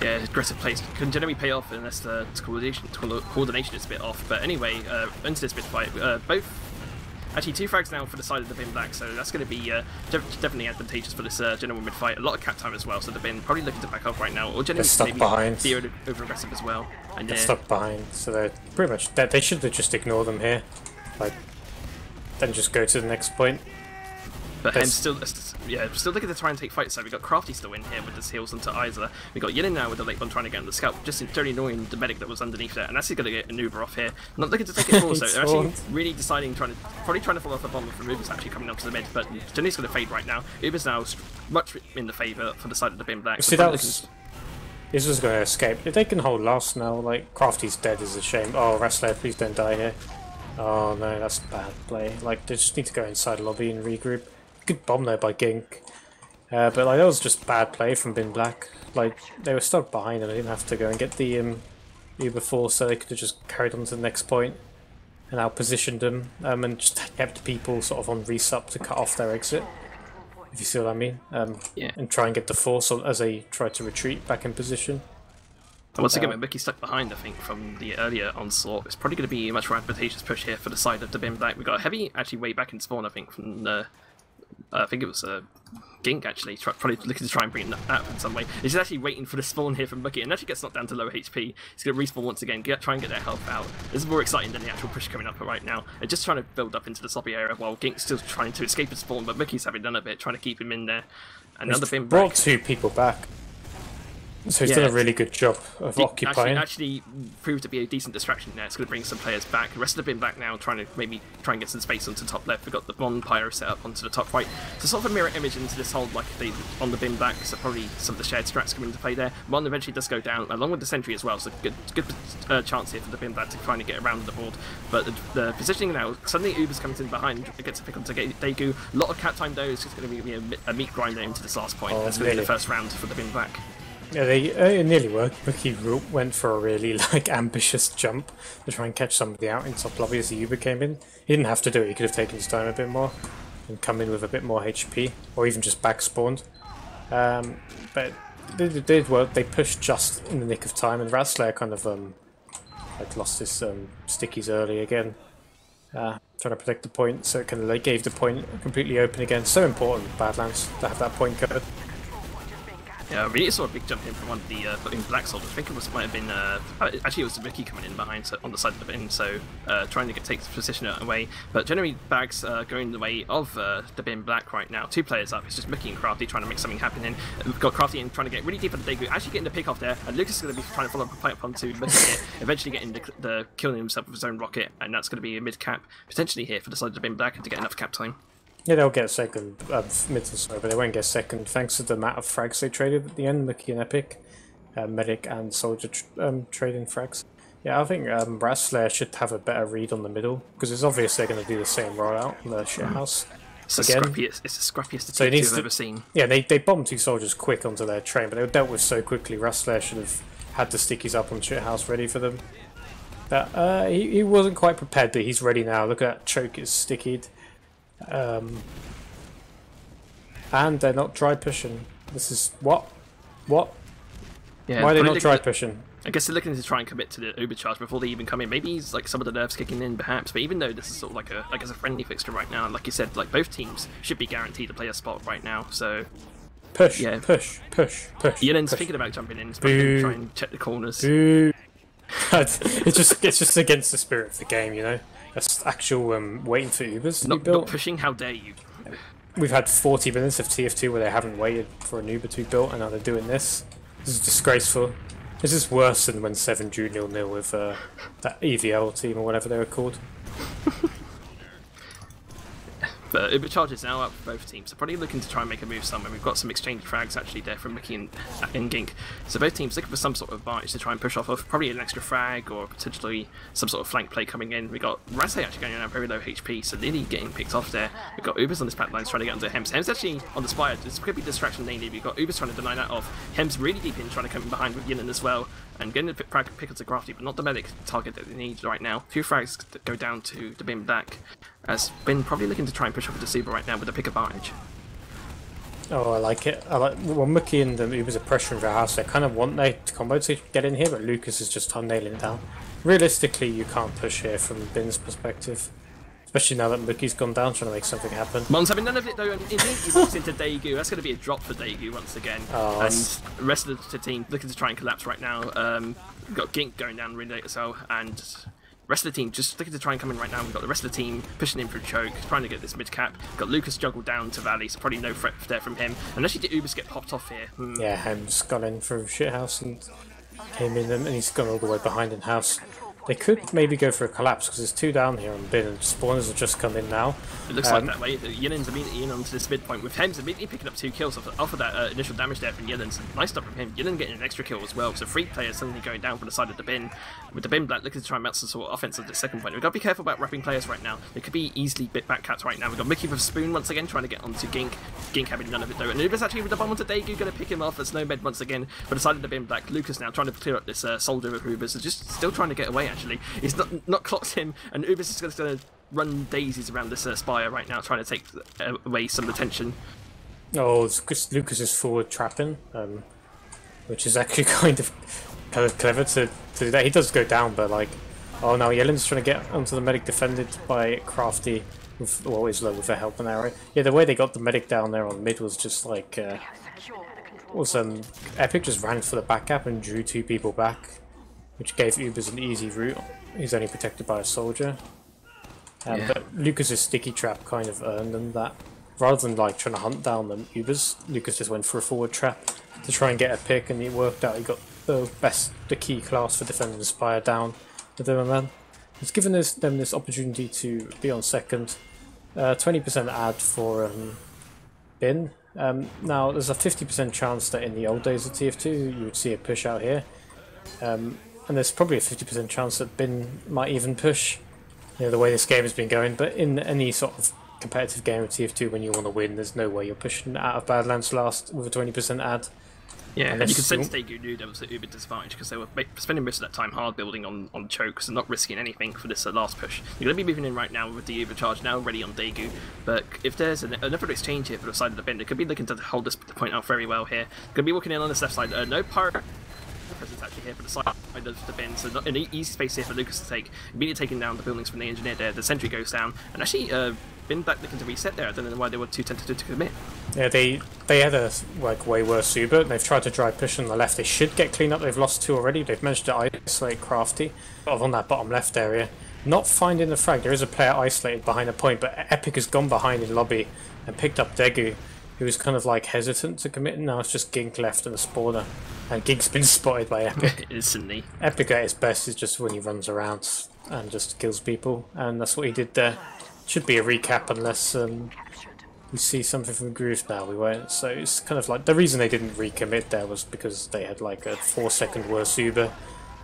Yeah, aggressive plays can generally pay off unless the coordination is a bit off. But anyway, into this bit fight, actually 2 frags now for the side of the Bin Black, so that's going to be definitely advantageous for this general mid fight. A lot of cap time as well, so the Bin probably looking to back off right now, or generally maybe behind. Be over aggressive as well. And they're stuck behind, so they're pretty much they should have just ignored them here, like then just go to the next point. But Hem's still looking to try and take fights. So we got Crafty still in here with his heals onto Isla. We got Yilin now with the late one trying to get on the scalp, just very annoying the medic that was underneath there, and that's going to get an Uber off here. Not looking to take it forward, so they're actually really deciding probably trying to follow off a bomb from Uber's actually coming onto the mid, but Jenny's going to fade right now. Uber's now much in the favour for the side of the Bin Black. See, this was going to escape. If they can hold last now, like Crafty's dead is a shame. Oh, Ratslayer, please don't die here. Oh no, that's bad play. Like they just need to go inside the lobby and regroup. Good bomb there by Gink, but like that was just bad play from Bin Black. Like they were stuck behind and they didn't have to go and get the Uber force, so they could have just carried on to the next point and outpositioned them and just kept people sort of on resup to cut off their exit. If you see what I mean, yeah. And try and get the force as they try to retreat back in position. Once again, with Mickey stuck behind, I think, from the earlier onslaught, it's probably going to be a much more advantageous push here for the side of the Bin Black. We got a heavy actually way back in spawn, I think, from I think it was Gink actually, probably looking to try and bring it up in some way. He's actually waiting for the spawn here from Mucky, and actually gets knocked down to low HP. He's going to respawn once again, try and get their health out. This is more exciting than the actual push coming up right now. And just trying to build up into the sloppy area while Gink's still trying to escape his spawn, but Mucky's having none of it, trying to keep him in there. Another bin brought back. 2 people back. So he's done a really good job of occupying. Actually proved to be a decent distraction there. It's going to bring some players back. The rest of the bin back now, trying to maybe try and get some space onto the top left. We've got the Bond Pyro set up onto the top right. So sort of a mirror image into this whole, like, on the bin back, so probably some of the shared strats come into play there. Mon eventually does go down, along with the sentry as well, so good chance here for the bin back to finally get around the board. But the positioning now, suddenly Uber's coming in behind, gets a pick onto Daegu. A lot of cap time though, it's just going to be a meat grinder into this last point. That's going to be the first round for the bin back. Yeah, it nearly worked. Mucky went for a really ambitious jump to try and catch somebody out in top lobby as the Uber came in. He didn't have to do it. He could have taken his time a bit more and come in with a bit more HP, or even just back spawned. But they did work. They pushed just in the nick of time, and Ratslayer kind of lost his stickies early again, trying to protect the point. So it kind of gave the point completely open again. So important, Badlands, to have that point covered. Yeah, I really saw a big jump in from one of the black soldiers. I think it might have been actually it was Ricky coming in behind, so on the side of the bin, so trying to take the position away. But generally, Bags going the way of the bin black right now. 2 players up. It's just Mickey and Crafty trying to make something happen. In we've got Crafty in trying to get really deep on the Daegu, actually getting the pick off there, and Lucas is going to be trying to follow up onto Mickey here, eventually getting the killing himself with his own rocket, and that's going to be a mid cap potentially here for the side of the bin black to get enough cap time. Yeah, they'll get second, mid and slow, but they won't get second thanks to the amount of frags they traded at the end. Mickey and Epic, Medic and Soldier trading frags. Yeah, I think Ratslayer should have a better read on the middle, because it's obvious they're going to do the same rollout in the shithouse. It's the scrappiest attack I've ever seen. Yeah, they bombed 2 soldiers quick onto their train, but they were dealt with so quickly. Ratslayer should have had the stickies up on shithouse ready for them. He wasn't quite prepared, but he's ready now. Look at that, choke is stickied. And they're not dry pushing. This is what? Yeah, why are they not dry pushing? I guess they're looking to try and commit to the Uber charge before they even come in. Maybe he's like some of the nerves kicking in, perhaps. But even though this is sort of like a friendly fixture right now, and like you said, like both teams should be guaranteed to play a spot right now. So push. Yelen's thinking about jumping in, to try and check the corners. it's just against the spirit of the game, you know. That's actual waiting for Ubers to be built. Not pushing, how dare you? We've had 40 minutes of TF2 where they haven't waited for an Uber to be built, and now they're doing this. This is disgraceful. This is worse than when 7 drew 0-0 with that EVL team or whatever they were called. But Uber charge is now up for both teams. They're probably looking to try and make a move somewhere. We've got some exchange frags actually there from Mickey and Gink. So both teams looking for some sort of advantage to try and push off of probably an extra frag or potentially some sort of flank play coming in. We've got Razay actually going around very low HP, so nearly getting picked off there. We've got Ubers on this back line trying to get onto Hems. Hems actually on the Spire. This could be distraction they need. We've got Ubers trying to deny that off. Hems really deep in, trying to come in behind with Yilin as well. And getting a pick onto Crafty, but not the medic target that they need right now. 2 frags that go down to the bin back. As Bin probably looking to try and push up with the Super right now with a pick advantage. Oh, I like it. Well, Mickey and the Ubers are pressuring for house. They kind of want their combo to get in here, but Lucas is just nailing it down. Realistically, you can't push here from Bin's perspective. Especially now that Mickey's gone down, trying to make something happen. Mon's having none of it though, and indeed he walks into Daegu. That's going to be a drop for Daegu once again. And the rest of the team looking to try and collapse right now. We've got Gink going down really late as well, and the rest of the team just looking to try and come in right now. We've got the rest of the team pushing in for a choke, trying to get this mid cap. We've got Lucas juggled down to Valley, so probably no threat there from him. Unless the Ubers get popped off here. Yeah, Hems gone in from shithouse and came in, and he's gone all the way behind in house. They could maybe go for a collapse because there's 2 down here on Bin, and spawners have just come in now. It looks like that way. Yelin's immediately in onto this midpoint with Hems immediately picking up 2 kills off of that initial damage there from Yilin. So nice stuff from him. Yilin getting an extra kill as well. So 3 players suddenly going down from the side of the Bin. With the Bin black looking to try and mount some sort of offense at the second point. We've got to be careful about wrapping players right now. They could be easily bit back capped right now. We've got Mickey with a spoon once again trying to get onto Gink. Gink having none of it though. And Uber's actually with the bomb onto Daegu, going to pick him off. There's no med once again. But the side of the Bin black, Lucas now trying to clear up this soldier with Ubers. So just still trying to get away actually. He's not clocked him, and Ubers is just going to run daisies around this Spire right now, trying to take away some of the tension. Oh, Lucas is forward trapping, which is actually kind of clever to do that. He does go down, but like, oh no, Yelin's trying to get onto the medic defended by Crafty. with, well, is low with a help and arrow. Yeah, the way they got the medic down there on mid was just like Epic just ran for the back gap and drew 2 people back, which gave Ubers an easy route. He's only protected by a soldier. But Lucas's sticky trap kind of earned them that. Rather than like trying to hunt down them Ubers, Lucas just went for a forward trap to try and get a pick, and it worked out. He got the key class for defending the Spire down with them, and then it's given them this opportunity to be on second. 20% add for Bin. Now there's a 50% chance that in the old days of TF2 you would see a push out here, and there's probably a 50% chance that Bin might even push, you know, the way this game has been going. But in any sort of competitive game of TF2, when you want to win, there's no way you're pushing out of Badlands last with a 20% add. Yeah, and you can sense they knew them was at uber disadvantage because they were spending most of that time hard building on chokes and not risking anything for this last push. You're going to be moving in right now with the Uber charge now ready on Daegu, but if there's another exchange here for the side of the bin, they could be looking to hold this point out very well here. Going to be walking in on this left side. No pirate presence actually here for the side of the bin, so not an easy space here for Lucas to take. Immediately taking down the buildings from the engineer there. The sentry goes down, and actually Bin back looking to reset there. I don't know why they were too tentative to commit. Yeah, they had a way worse Uber. They've tried to dry push on the left. They should get clean up. They've lost 2 already. They've managed to isolate Crafty on that bottom left area. Not finding the frag. There is a player isolated behind a point, but Epic has gone behind in lobby and picked up Daegu, who was kind of like hesitant to commit. Now it's just Gink left and a spawner, and Gink's been spotted by Epic. Instantly. Epic at his best is just when he runs around and just kills people, and that's what he did there. Should be a recap unless we see something from Groove now. We won't. So it's kind of like the reason they didn't recommit there was because they had like a 4-second worse Uber,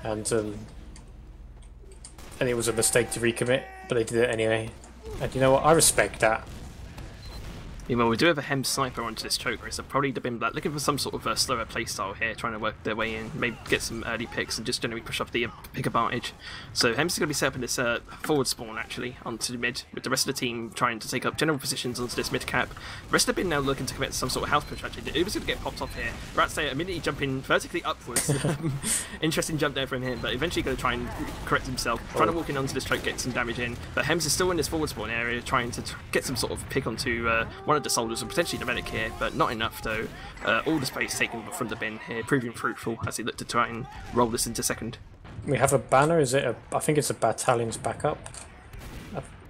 and it was a mistake to recommit, but they did it anyway. And you know what? I respect that. Yeah, well, we do have a Hem sniper onto this choker, so probably the Bin Black looking for some sort of a slower playstyle here, trying to work their way in, maybe get some early picks and just generally push off the pick advantage. So Hem's going to be set up in this forward spawn actually onto the mid, with the rest of the team trying to take up general positions onto this mid cap. The rest of the Bin now looking to commit some sort of house push actually. The Uber's going to get popped off here. Rats say immediately jumping vertically upwards. Interesting jump there from him, but eventually going to try and correct himself, trying to walk in onto this choke, get some damage in. But Hems is still in this forward spawn area, trying to get some sort of pick onto one of the soldiers and potentially the medic here, but not enough though. All the space taken from the Bin here, proving fruitful as he looked to try and roll this into second. We have a banner. Is it I think it's a battalion's backup.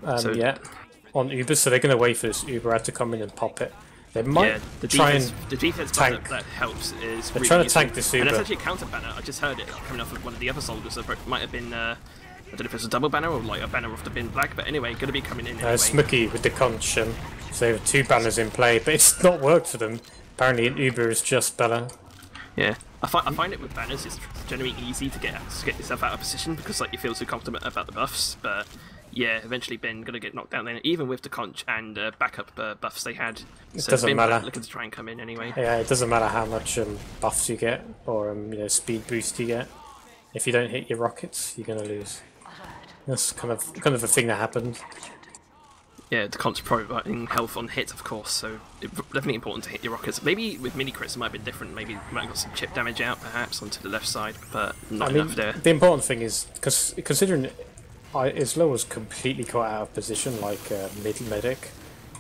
Yeah, on Uber. So they're going to wait for this Uber to come in and pop it. They might the defense tank. Banner that helps is they're really trying to useful. tank this Uber. And that's actually a counter banner. I just heard it coming off of one of the other soldiers. So it might have been. I don't know if it's a double banner or like a banner off the Bin Black, but anyway, going to be coming in anyway. Smooky with the conch, so they have 2 banners in play, but it's not worked for them. Apparently Uber is just better. Yeah, I find it with banners, it's generally easy to get yourself out of position because like you feel so confident about the buffs, but yeah, eventually Bin going to get knocked down then, even with the conch and backup buffs they had. It so doesn't Bin matter. Looking to try and come in anyway. Yeah, it doesn't matter how much buffs you get or speed boost you get. If you don't hit your rockets, you're going to lose. That's kind of a thing that happened. Yeah, the conch providing health on hit, of course, so it's definitely important to hit your rockets. Maybe with mini crits it might be different. Maybe you might have got some chip damage out, perhaps, onto the left side, but not enough there. The important thing is, because considering Islo was completely caught out of position, like mid-medic,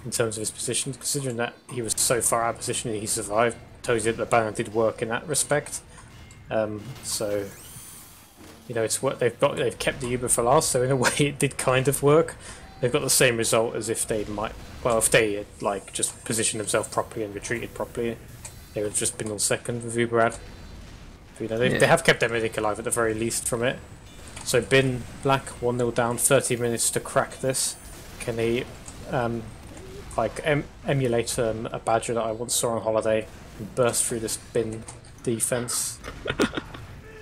in terms of his position, considering that he was so far out of position and he survived, tells you that the banner did work in that respect. So, it's what they've kept the Uber for last, so in a way it did kind of work. They've got the same result as if they if they had just positioned themselves properly and retreated properly, they would have just been on second with Uberad. They have kept their medic alive at the very least from it. So Bin Black 1-0 down, 30 minutes to crack this. Can they emulate a Badger that I once saw on holiday and burst through this Bin defense?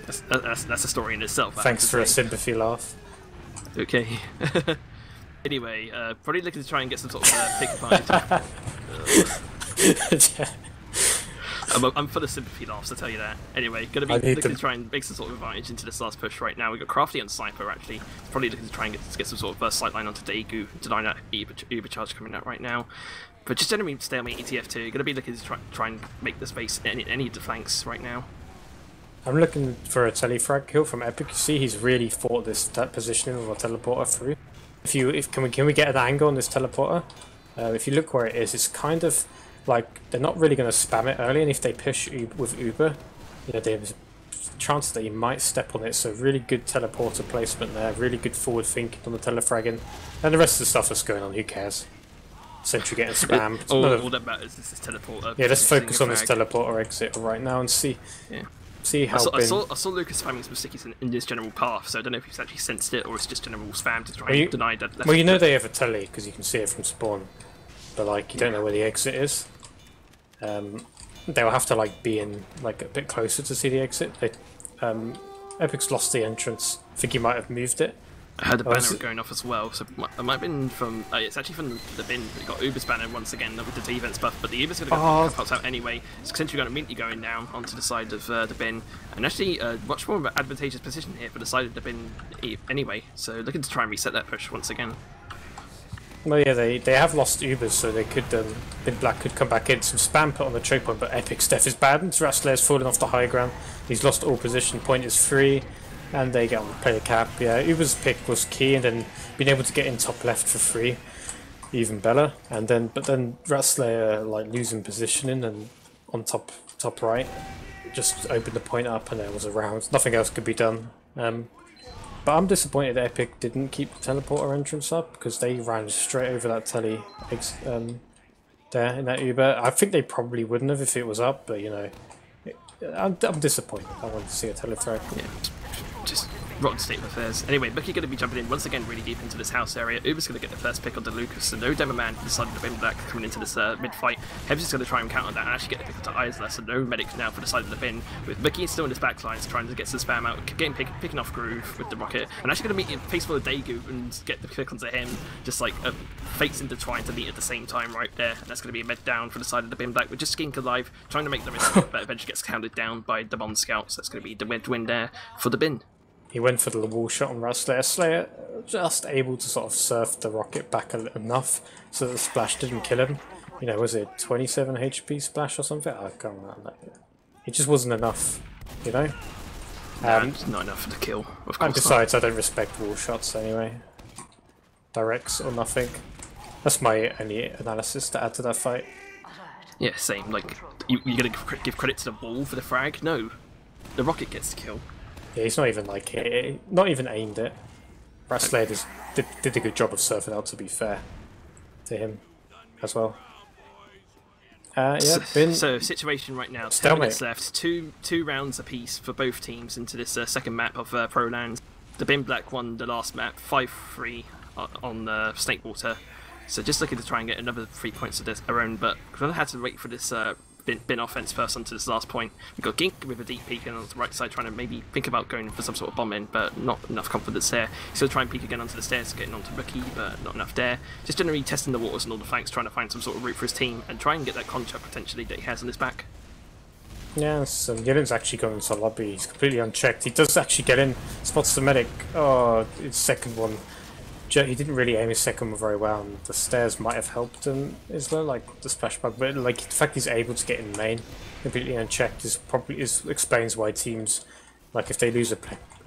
That's a story in itself. Thanks for a sympathy laugh. Okay. Anyway, probably looking to try and get some sort of pick advantage. I'm full of sympathy laughs, I'll tell you that. Anyway, going to be looking to try and make some sort of advantage into this last push right now. We've got Crafty and Sniper actually. Probably looking to try and get some sort of sight line onto Daegu, denying that Uber charge coming out right now. But just generally stalemate ETF2. Going to be looking to try and make the space any of the flanks right now. I'm looking for a telefrag kill from Epic. You see, he's really fought that positioning of a teleporter through. Can we get an angle on this teleporter? If you look where it is, it's kind of like they're not really going to spam it early, and if they push with Uber, you know, there's a chance that you might step on it. So really good teleporter placement there, really good forward thinking on the telefragging, and the rest of the stuff that's going on, who cares? Sentry getting spammed. All that matters is this teleporter. Yeah, let's focus on this teleporter exit right now and see. Yeah. See how I saw Lucas spamming some stickies in this general path, so I don't know if he's actually sensed it or it's just general spam to try and deny that. Well, you know they have a tele because you can see it from spawn, but like you don't know where the exit is. They'll have to like be in like a bit closer to see the exit. Epic's lost the entrance. I think he might have moved it. I heard the banner going off as well, so it might have been from. It's actually from the bin. We got Uber's banner once again with the defense buff, but the Uber's going to go pops out anyway. It's essentially going to immediately going down onto the side of the bin, and actually much more of an advantageous position here for the side of the bin anyway. So looking to try and reset that push once again. Well, yeah, they have lost Ubers, so they could Bin Black could come back in. Some spam put on the choke point, but Epic's death is bad, and Ratslayer's fallen off the high ground. He's lost all position. Point is free. And they get on the player cap. Yeah, Uber's pick was key, and then being able to get in top left for free, even better. And then, but then Ratslayer like losing positioning and on top right, just opened the point up, and there was a round. Nothing else could be done. But I'm disappointed that Epic didn't keep the teleporter entrance up because they ran straight over that tele there in that Uber. I think they probably wouldn't have if it was up, but you know, I'm disappointed. I wanted to see a telethread. Yeah. Just rotten state of affairs. Anyway, Bucky going to be jumping in once again really deep into this house area. Uber's going to get the first pick on the Lucas, and no demo man decided to bin Black coming into this mid-fight. Hebs is going to try and counter that and actually get the pick onto Isla, so no medic now for the side of the bin, with Bucky still in his backlines trying to get some spam out, picking off Groove with the rocket, and actually going to meet him face full of Daegu and get the pick onto him, just like fakes into trying to meet at the same time right there, and that's going to be a med down for the side of the bin Black, with just Skink alive, trying to make the risk, but eventually gets counted down by the bomb scouts. That's going to be the win there for the bin. He went for the wall shot on Ratsslayer. Slayer just able to sort of surf the rocket back enough so that the splash didn't kill him. You know, was it 27 HP splash or something? I can't remember. It just wasn't enough, you know? It's not enough for the kill, of course. And besides, I don't respect wall shots anyway. Directs or nothing. That's my only analysis to add to that fight. Yeah, same. Like, you're going to give credit to the wall for the frag? No. The rocket gets the kill. Yeah, he's not even like not even aimed it. Ratsslayer did a good job of surfing out, to be fair to him as well. Yeah, so situation right now, 10 minutes left, two rounds apiece for both teams into this second map of Pro Lands. The Bin Black won the last map 5-3 on Snakewater, so just looking to try and get another 3 points of their own, but we've had to wait for this bin offense first onto this last point. We've got Gink with a deep peek and on the right side trying to maybe think about going for some sort of bomb in, but not enough confidence there. Still trying to peek again onto the stairs, getting onto Rookie, but not enough there. Just generally testing the waters and all the flanks, trying to find some sort of route for his team and try and get that contract potentially that he has on his back. Yeah, so Yellen's actually going into the lobby. He's completely unchecked. He does actually get in, spots the medic. Oh, his second one. He didn't really aim his second one very well, and the stairs might have helped him as well, like the splash pad. But like the fact he's able to get in main completely unchecked explains why teams, like if they lose a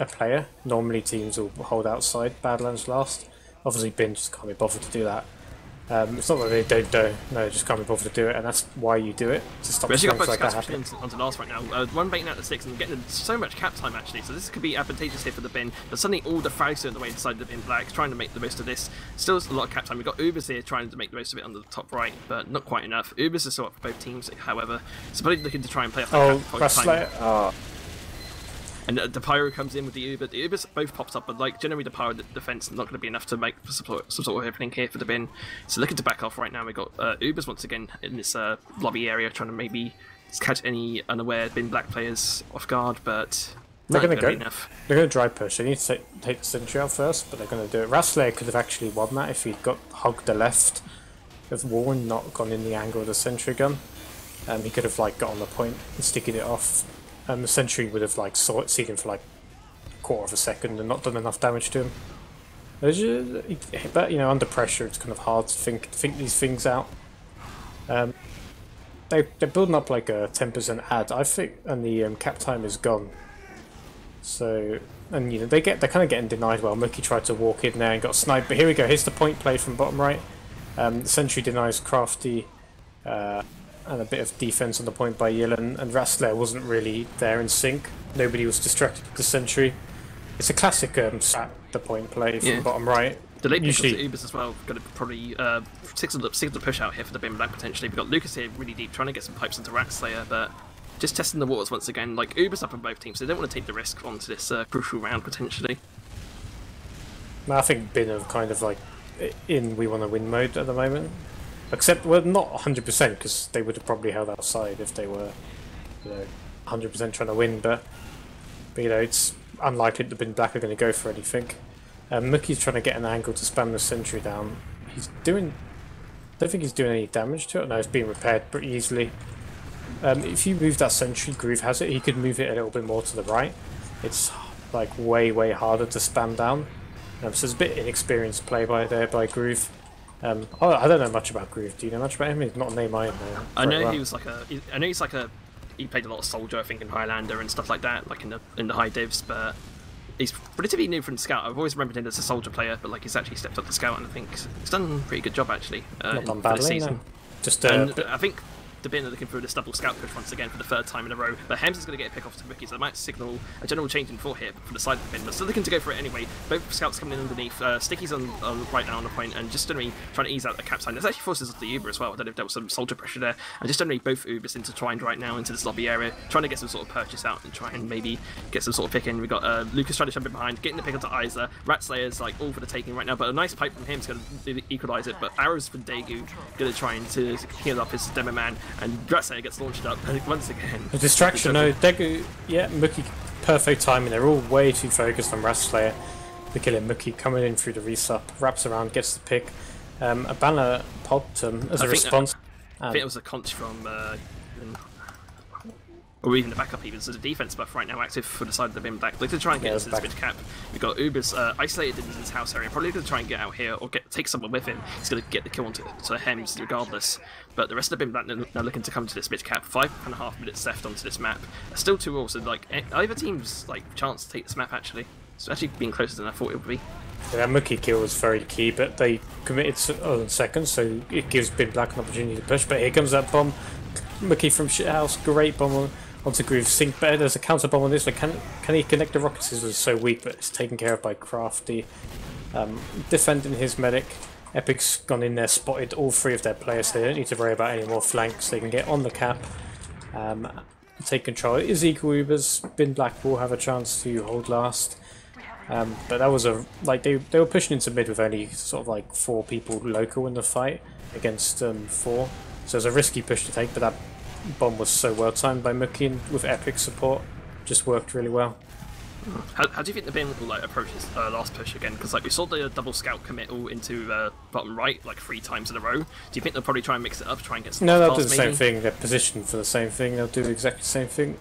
player, normally teams will hold outside Badlands last. Obviously, Bin just can't be bothered to do that. It's not that they don't no, just can't be bothered to do it, and that's why you do it, to stop things like that happening. Onto last right now, one baiting out the 6 and getting so much cap time actually, so this could be advantageous here for the Bin, but suddenly all the frags are on the way inside the Bin Black, trying to make the most of this. Still a lot of cap time. We've got Ubers here trying to make the most of it on the top right, but not quite enough. Ubers are still up for both teams, however, so probably looking to try and play off the cap. And the Pyro comes in with the Uber. The Ubers both pops up, but like generally the Pyro defense is not going to be enough to make some sort of opening here for the Bin. So looking to back off right now. We've got Ubers once again in this lobby area, trying to maybe catch any unaware Bin Black players off guard, but they're going to go. Enough. They're going to dry push. They need to take the sentry out first, but they're going to do it. Ratsslayer could have actually won that if he'd got hugged the left of the wall and not gone in the angle of the sentry gun. He could have like got on the point and sticking it off. The sentry would have like seen him for like a quarter of a second and not done enough damage to him. But you know, under pressure, it's kind of hard to think these things out. They're building up like a 10% ad, I think, and the cap time is gone. So, and you know they're kind of getting denied. Well, Mookie tried to walk in there and got sniped, but here we go. Here's the point play from bottom right. The sentry denies Crafty, and a bit of defense on the point by Yillen, and Rattler wasn't really there in sync. Nobody was distracted with the sentry. It's a classic sat the point play from bottom right. The late usually Ubers as well. Going to probably signal the push out here for the bin black potentially. We've got Lucas here really deep, trying to get some pipes into Ratslayer, but just testing the waters once again. Like Ubers up on both teams, so they don't want to take the risk onto this crucial round potentially. I think bin are kind of like in we want to win mode at the moment, except we're not 100% because they would have probably held outside if they were, you know, 100% trying to win. But you know, it's unlikely that the bin black are going to go for anything. Mookie's trying to get an angle to spam the sentry down. He's doing. I don't think he's doing any damage to it. No, it's being repaired pretty easily. If you move that sentry, Groove has it. He could move it a little bit more to the right. It's like way harder to spam down. So it's a bit inexperienced play by Groove. I don't know much about Groove. Do you know much about him? He's not a name I know. I know he was like a. I know he's like a. He played a lot of Soldier, I think, in Highlander and stuff like that, like in the high divs. But he's relatively new from Scout. I've always remembered him as a Soldier player, but like he's actually stepped up to Scout, and I think he's done a pretty good job actually. Not done badly, this season. No. Just I think the bin are looking through this double scout push once again for the third time in a row. But Hems is going to get a pick off to Mookie, so that might signal a general change in thought here from the side of the bin. But still looking to go for it anyway. Both scouts coming in underneath. Sticky's on right now on the point, and just generally trying to ease out the cap sign. There's actually forces of the Uber as well. I don't know if there was some soldier pressure there. And just generally both Ubers intertwined right now into this lobby area, trying to get some sort of purchase out and try and maybe get some sort of pick in. We've got Lucas trying to jump in behind, getting the pick onto Isla. Ratslayer's like all for the taking right now, but a nice pipe from him is going to equalise it. But arrows from Daegu going to try and to heal up his demo man, and Ratslayer gets launched up once again. A distraction, no. Daegu, yeah, Mookie, perfect timing. They're all way too focused on Rattler. The killer Mookie coming in through the resup, wraps around, gets the pick. A banner popped as a response. I think it was a conch from, or even the backup even. So the defense buff right now active for the side of the bin black. Looking to try and get into this mid cap. We've got Ubers isolated in his house area. Probably going to try and get out here or take someone with him. He's going to get the kill onto Hems regardless. But the rest of the bin black now looking to come to this mid cap. 5.5 minutes left onto this map. Still 2-all. So like either team's like chance to take this map actually. It's actually being closer than I thought it would be. Yeah, that Mookie kill was very key, but they committed on seconds, so it gives bin black an opportunity to push. But here comes that bomb. Mookie from shithouse, great bomb onto Groove. Sync better. There's a counter bomb on this one. Can he connect the rockets? This was so weak, but it's taken care of by Crafty. Defending his medic. Epic's gone in there, spotted all three of their players, so they don't need to worry about any more flanks. They can get on the cap, take control. It is equal Ubers. Bin black will have a chance to hold last. But that was they were pushing into mid with only sort of like 4 people local in the fight against 4. So it was a risky push to take, but that bomb was so well timed by Mookie and with Epic support, just worked really well. How do you think the bin will like approach this last push again? Because like we saw the double scout commit all into bottom right like 3 times in a row. Do you think they'll probably try and mix it up, try and get some? No, they'll do the same thing. They're positioned for the same thing. They'll do exactly the same thing.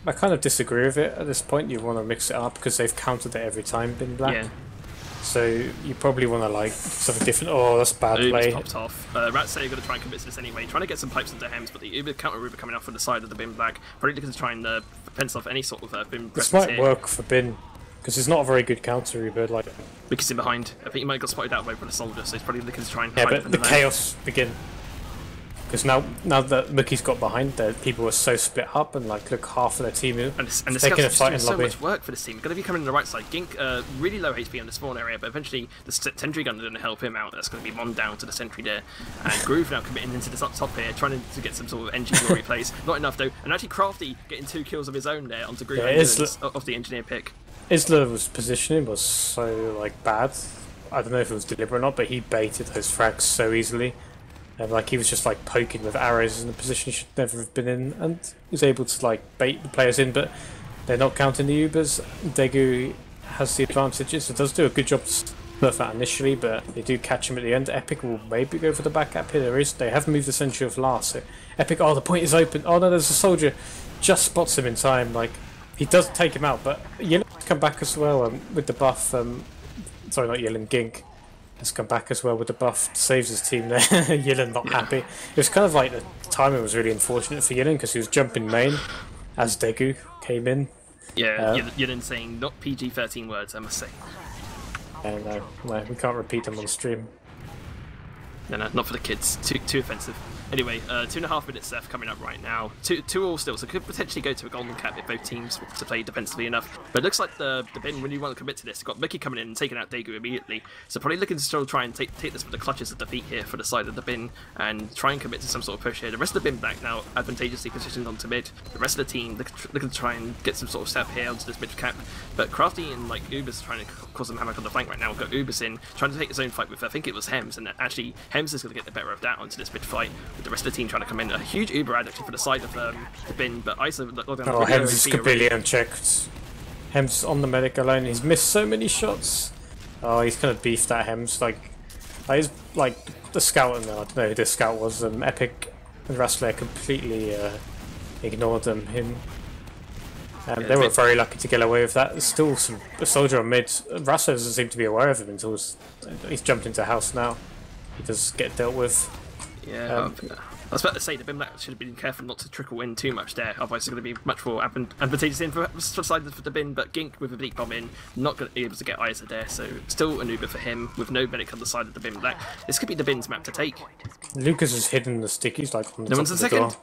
I kind of disagree with it at this point. You want to mix it up because they've countered it every time, bin black. Yeah. So you probably want to like something different. Oh, that's bad play. Popped off. Ratsayer going to try and commit to this anyway, trying to get some pipes into Hems, but the counter Uber coming off from the side of the bin black. Probably going to try and pencil off any sort of bin. This might work for bin because it's not a very good counter Uber. Like because in behind, I think he might have got spotted out by the soldier, so he's probably looking to try and. Yeah, but the chaos begin. Because now that Mookie's got behind, the people were so split up, and like look, half of their team and the scouts are doing so much work for this team. Going to be coming on the right side. Gink really low HP on the spawn area, but eventually the sentry gun is going to help him out. That's going to be one down to the sentry there, and Groove now committing into this up top here, trying to get some sort of engine glory plays. Not enough though, and actually Crafty getting 2 kills of his own there onto Groove off the engineer pick. Isla's positioning was so like bad. I don't know if it was deliberate or not, but he baited those frags so easily. And like he was just like poking with arrows in a position he should never have been in, and he was able to like bait the players in, but they're not counting the Ubers. Daegu has the advantages. It does do a good job to surf that initially, but they do catch him at the end. Epic will maybe go for the back gap here. They have moved the sentry of last. So Epic, oh the point is open. Oh no, there's a soldier. Just spots him in time. Like he does take him out, but Yillen's come back as well with the buff. Sorry, not Yillen, Gink has come back as well with the buff, saves his team there. Yillen not happy. It was kind of like the timing was really unfortunate for Yillen because he was jumping main as Daegu came in. Yeah, you're then saying not PG-13 words, I must say. No, we can't repeat them on stream. No, not for the kids. Too offensive. Anyway, 2.5 minutes left coming up right now. 2-2 still, so could potentially go to a golden cap if both teams want to play defensively enough. But it looks like the bin really want to commit to this. Got Mickey coming in and taking out Daegu immediately. So probably looking to still try and take this with the clutches of defeat here for the side of the bin and try and commit to some sort of push here. The rest of the bin black now advantageously positioned onto mid. The rest of the team looking to try and get some sort of step here onto this mid cap. But Crafty and like Uber's trying to cause some havoc on the flank right now. We've got Uber's in trying to take his own fight with I think it was Hems, and actually Hems is going to get the better of that onto this mid fight. With the rest of the team trying to come in. A huge Uber ad actually for the side of the bin, but Iso logged down. Oh, Hems is completely unchecked. Hems on the medic alone. He's missed so many shots. Oh, he's kind of beefed that Hems. He's like the scout, and I don't know who this scout was. Epic and Rastler completely ignored them. They were very lucky to get away with that. There's still a soldier on mid. Rastler doesn't seem to be aware of him until he's jumped into house now. He does get dealt with. Yeah, I was about to say the bin black should have been careful not to trickle in too much there, otherwise it's going to be much more advantageous in for side for the bin, but Gink with a bleak bomb in, not going to be able to get Isa there, so still an Uber for him, with no medic on the side of the bin black. This could be the bin's map to take. Lucas has hidden the stickies like on the no one's in second. Okay,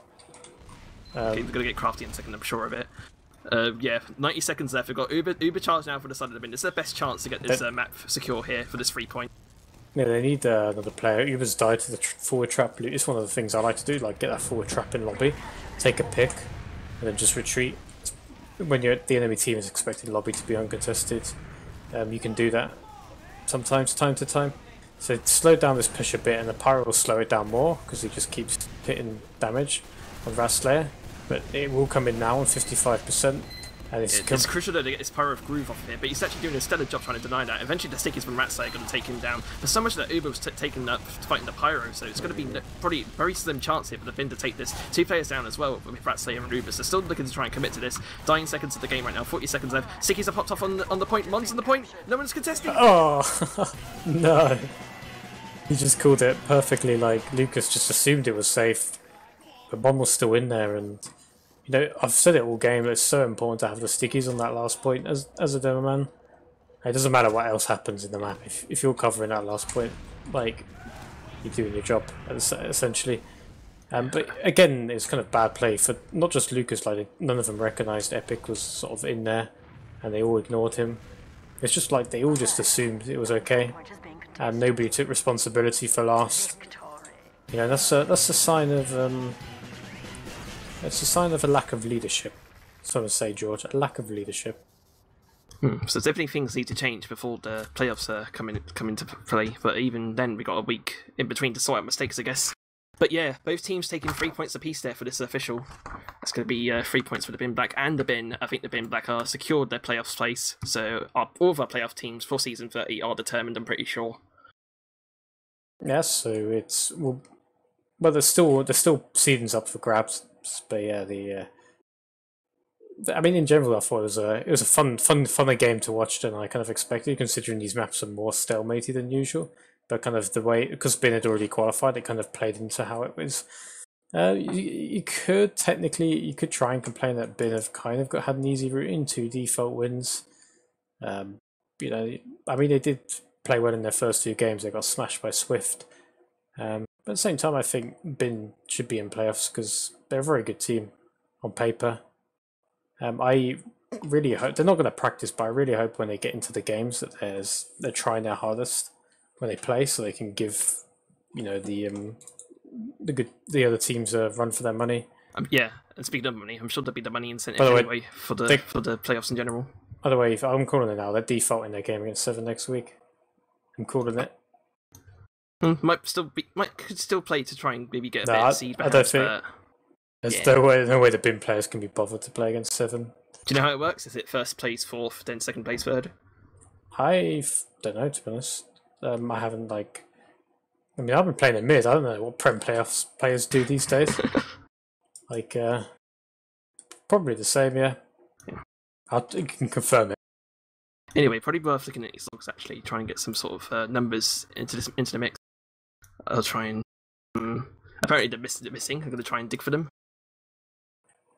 they're going to get Crafty in second, I'm sure of it. Yeah, 90 seconds left, we've got Uber charge now for the side of the bin. This is the best chance to get this map secure here for this 3 point. Yeah, they need another player. Uber's died to the forward trap. It's one of the things I like to do, like get that forward trap in lobby, take a pick, and then just retreat. When the enemy team is expecting lobby to be uncontested, you can do that sometimes, time to time. So slow down this push a bit, and the Pyro will slow it down more, because he just keeps hitting damage on Rastlayer. But it will come in now on 55%. And it's crucial that they get this Pyro of Groove off here, but he's actually doing a stellar job trying to deny that. Eventually the stickies from Ratslayer are going to take him down. There's so much that Uber was taking up fighting the Pyro, so it's going to be probably very slim chance here for the bin to take this. 2 players down as well with Ratslayer and Uber, so still looking to try and commit to this. Dying seconds of the game right now, 40 seconds left. Stickies have popped off on the point, Mon's on the point, no one's contesting! Oh, no. He just called it perfectly, like Lucas just assumed it was safe. But Mon was still in there, and you know, I've said it all game, it's so important to have the stickies on that last point as a demo man. It doesn't matter what else happens in the map. If you're covering that last point, like, you're doing your job, essentially. But again, it's kind of bad play for not just Lucas, like, none of them recognised Epic was sort of in there, and they all ignored him. It's just like they all just assumed it was okay, and nobody took responsibility for last. You know, that's a sign of it's a sign of a lack of leadership. So I would say, George, a lack of leadership. So definitely things need to change before the playoffs come into play. But even then, we got a week in between to sort out mistakes, I guess. But yeah, both teams taking 3 points apiece there for this official. That's going to be 3 points for the bin black and the bin. I think the bin black are secured their playoffs place. So all of our playoff teams for season 30 are determined, I'm pretty sure. Yes, so it's well, there's still seasons up for grabs. But yeah, I mean, in general, I thought it was a funner game to watch than I kind of expected, considering these maps are more stalematy than usual. But kind of the way, because Ben had already qualified, it kind of played into how it was. You could try and complain that Ben have kind of had an easy route into default wins. You know, I mean, they did play well in their first 2 games. They got smashed by Swift. But at the same time, I think Bin should be in playoffs because they're a very good team on paper. I really hope they're not going to practice, but I really hope when they get into the games that they're trying their hardest when they play, so they can give, you know, the other teams a run for their money. Yeah, and speaking of money, I'm sure there'll be the money incentive anyway for the playoffs in general. By the way, I'm calling it now. They're defaulting their game against 7 next week. I'm calling it. Could still play to try and maybe get a bit of seed. I don't think there's no way the bin players can be bothered to play against 7. Do you know how it works? Is it first place 4th, then second place 3rd? I don't know, to be honest. I haven't I've been playing in mid. I don't know what Prem playoffs players do these days. Probably the same, yeah. You can confirm it. Anyway, probably worth looking at these logs actually, try and get some sort of numbers into the mix. I'll try and apparently they're missing. I'm going to try and dig for them.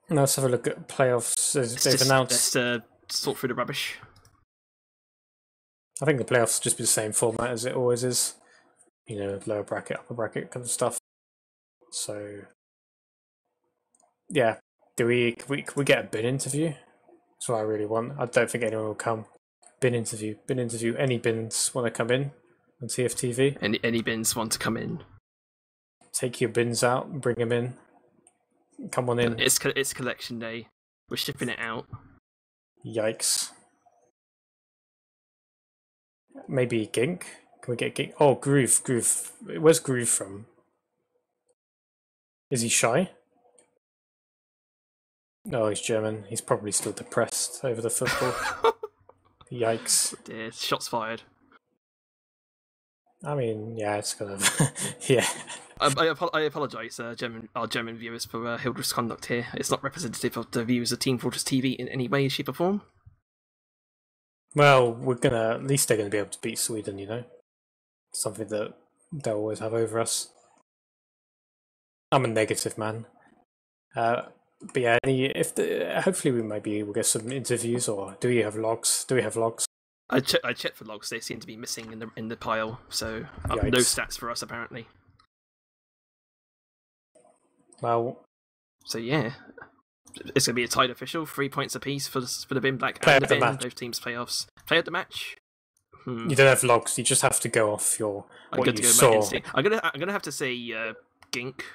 Now let's have a look at playoffs. They've announced. Let's sort through the rubbish. I think the playoffs will just be the same format as it always is. You know, lower bracket, upper bracket kind of stuff. So, yeah. Can we get a bin interview? That's what I really want. I don't think anyone will come. Bin interview. Any bins want to come in on TFTV? Any bins want to come in? Take your bins out and bring them in. Come on in. It's collection day. We're shipping it out. Yikes. Maybe Gink? Can we get Gink? Oh, Groove. Where's Groove from? Is he shy? No, he's German. He's probably still depressed over the football. Yikes. Oh dear, shots fired. I mean, yeah, it's kind of... yeah. I apologise, our German viewers, for Hildreth's conduct here. It's not representative of the views of Team Fortress TV in any way, shape or form. Well, at least they're gonna be able to beat Sweden, you know? Something that they'll always have over us. I'm a negative man. But yeah, hopefully we'll get some interviews, or do we have logs? I checked for logs. They seem to be missing in the pile, so no stats for us apparently. Well, so yeah, it's gonna be a tied official, 3 points apiece for the bin black and the bin. Both teams playoffs. Play at the match. You don't have logs. You just have to go off what you saw. I'm gonna have to say Gink.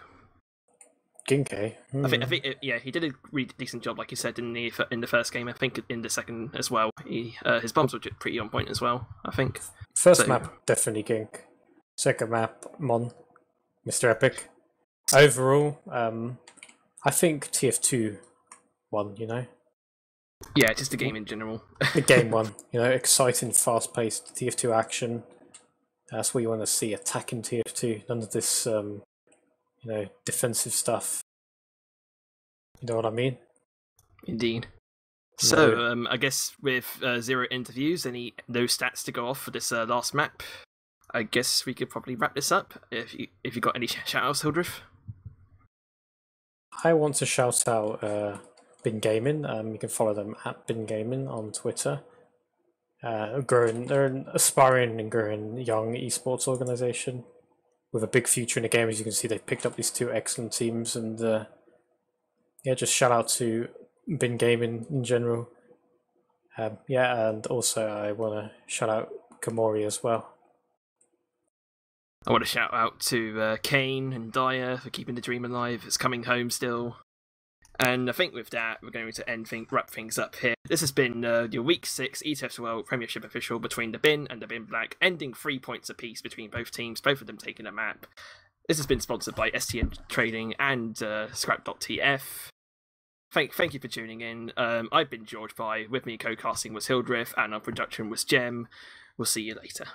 Gink, eh? I think yeah, he did a really decent job, like you said in the first game. I think in the second as well, his bombs were pretty on point as well. I think first map definitely Gink. Second map Mon, Mr. Epic. Overall, I think TF2 won. You know. Yeah, just the game in general. The game won. You know, exciting, fast-paced TF2 action. That's what you want to see. Attacking TF2. None of this, defensive stuff. You know what I mean? Indeed. So, I guess with 0 interviews, no stats to go off for this last map, I guess we could probably wrap this up. If you got any shout-outs, Hildreth? I want to shout out Bin Gaming. You can follow them at Bin Gaming on Twitter. They're an aspiring and growing young esports organisation with a big future in the game. As you can see, they've picked up these 2 excellent teams, and just shout out to Bin Gaming in general. And also I want to shout out Kamori as well. I want to shout out to Kane and Dyer for keeping the dream alive. It's coming home still. And I think with that, we're going to wrap things up here. This has been your Week 6 ETF2L Premiership official between the Bin and the Bin Black, ending 3 points apiece between both teams, both of them taking a map. This has been sponsored by STM Trading and Scrap.tf. Thank you for tuning in. I've been Georgebaii. With me co-casting was Hildreth, and our production was Gemm. We'll see you later.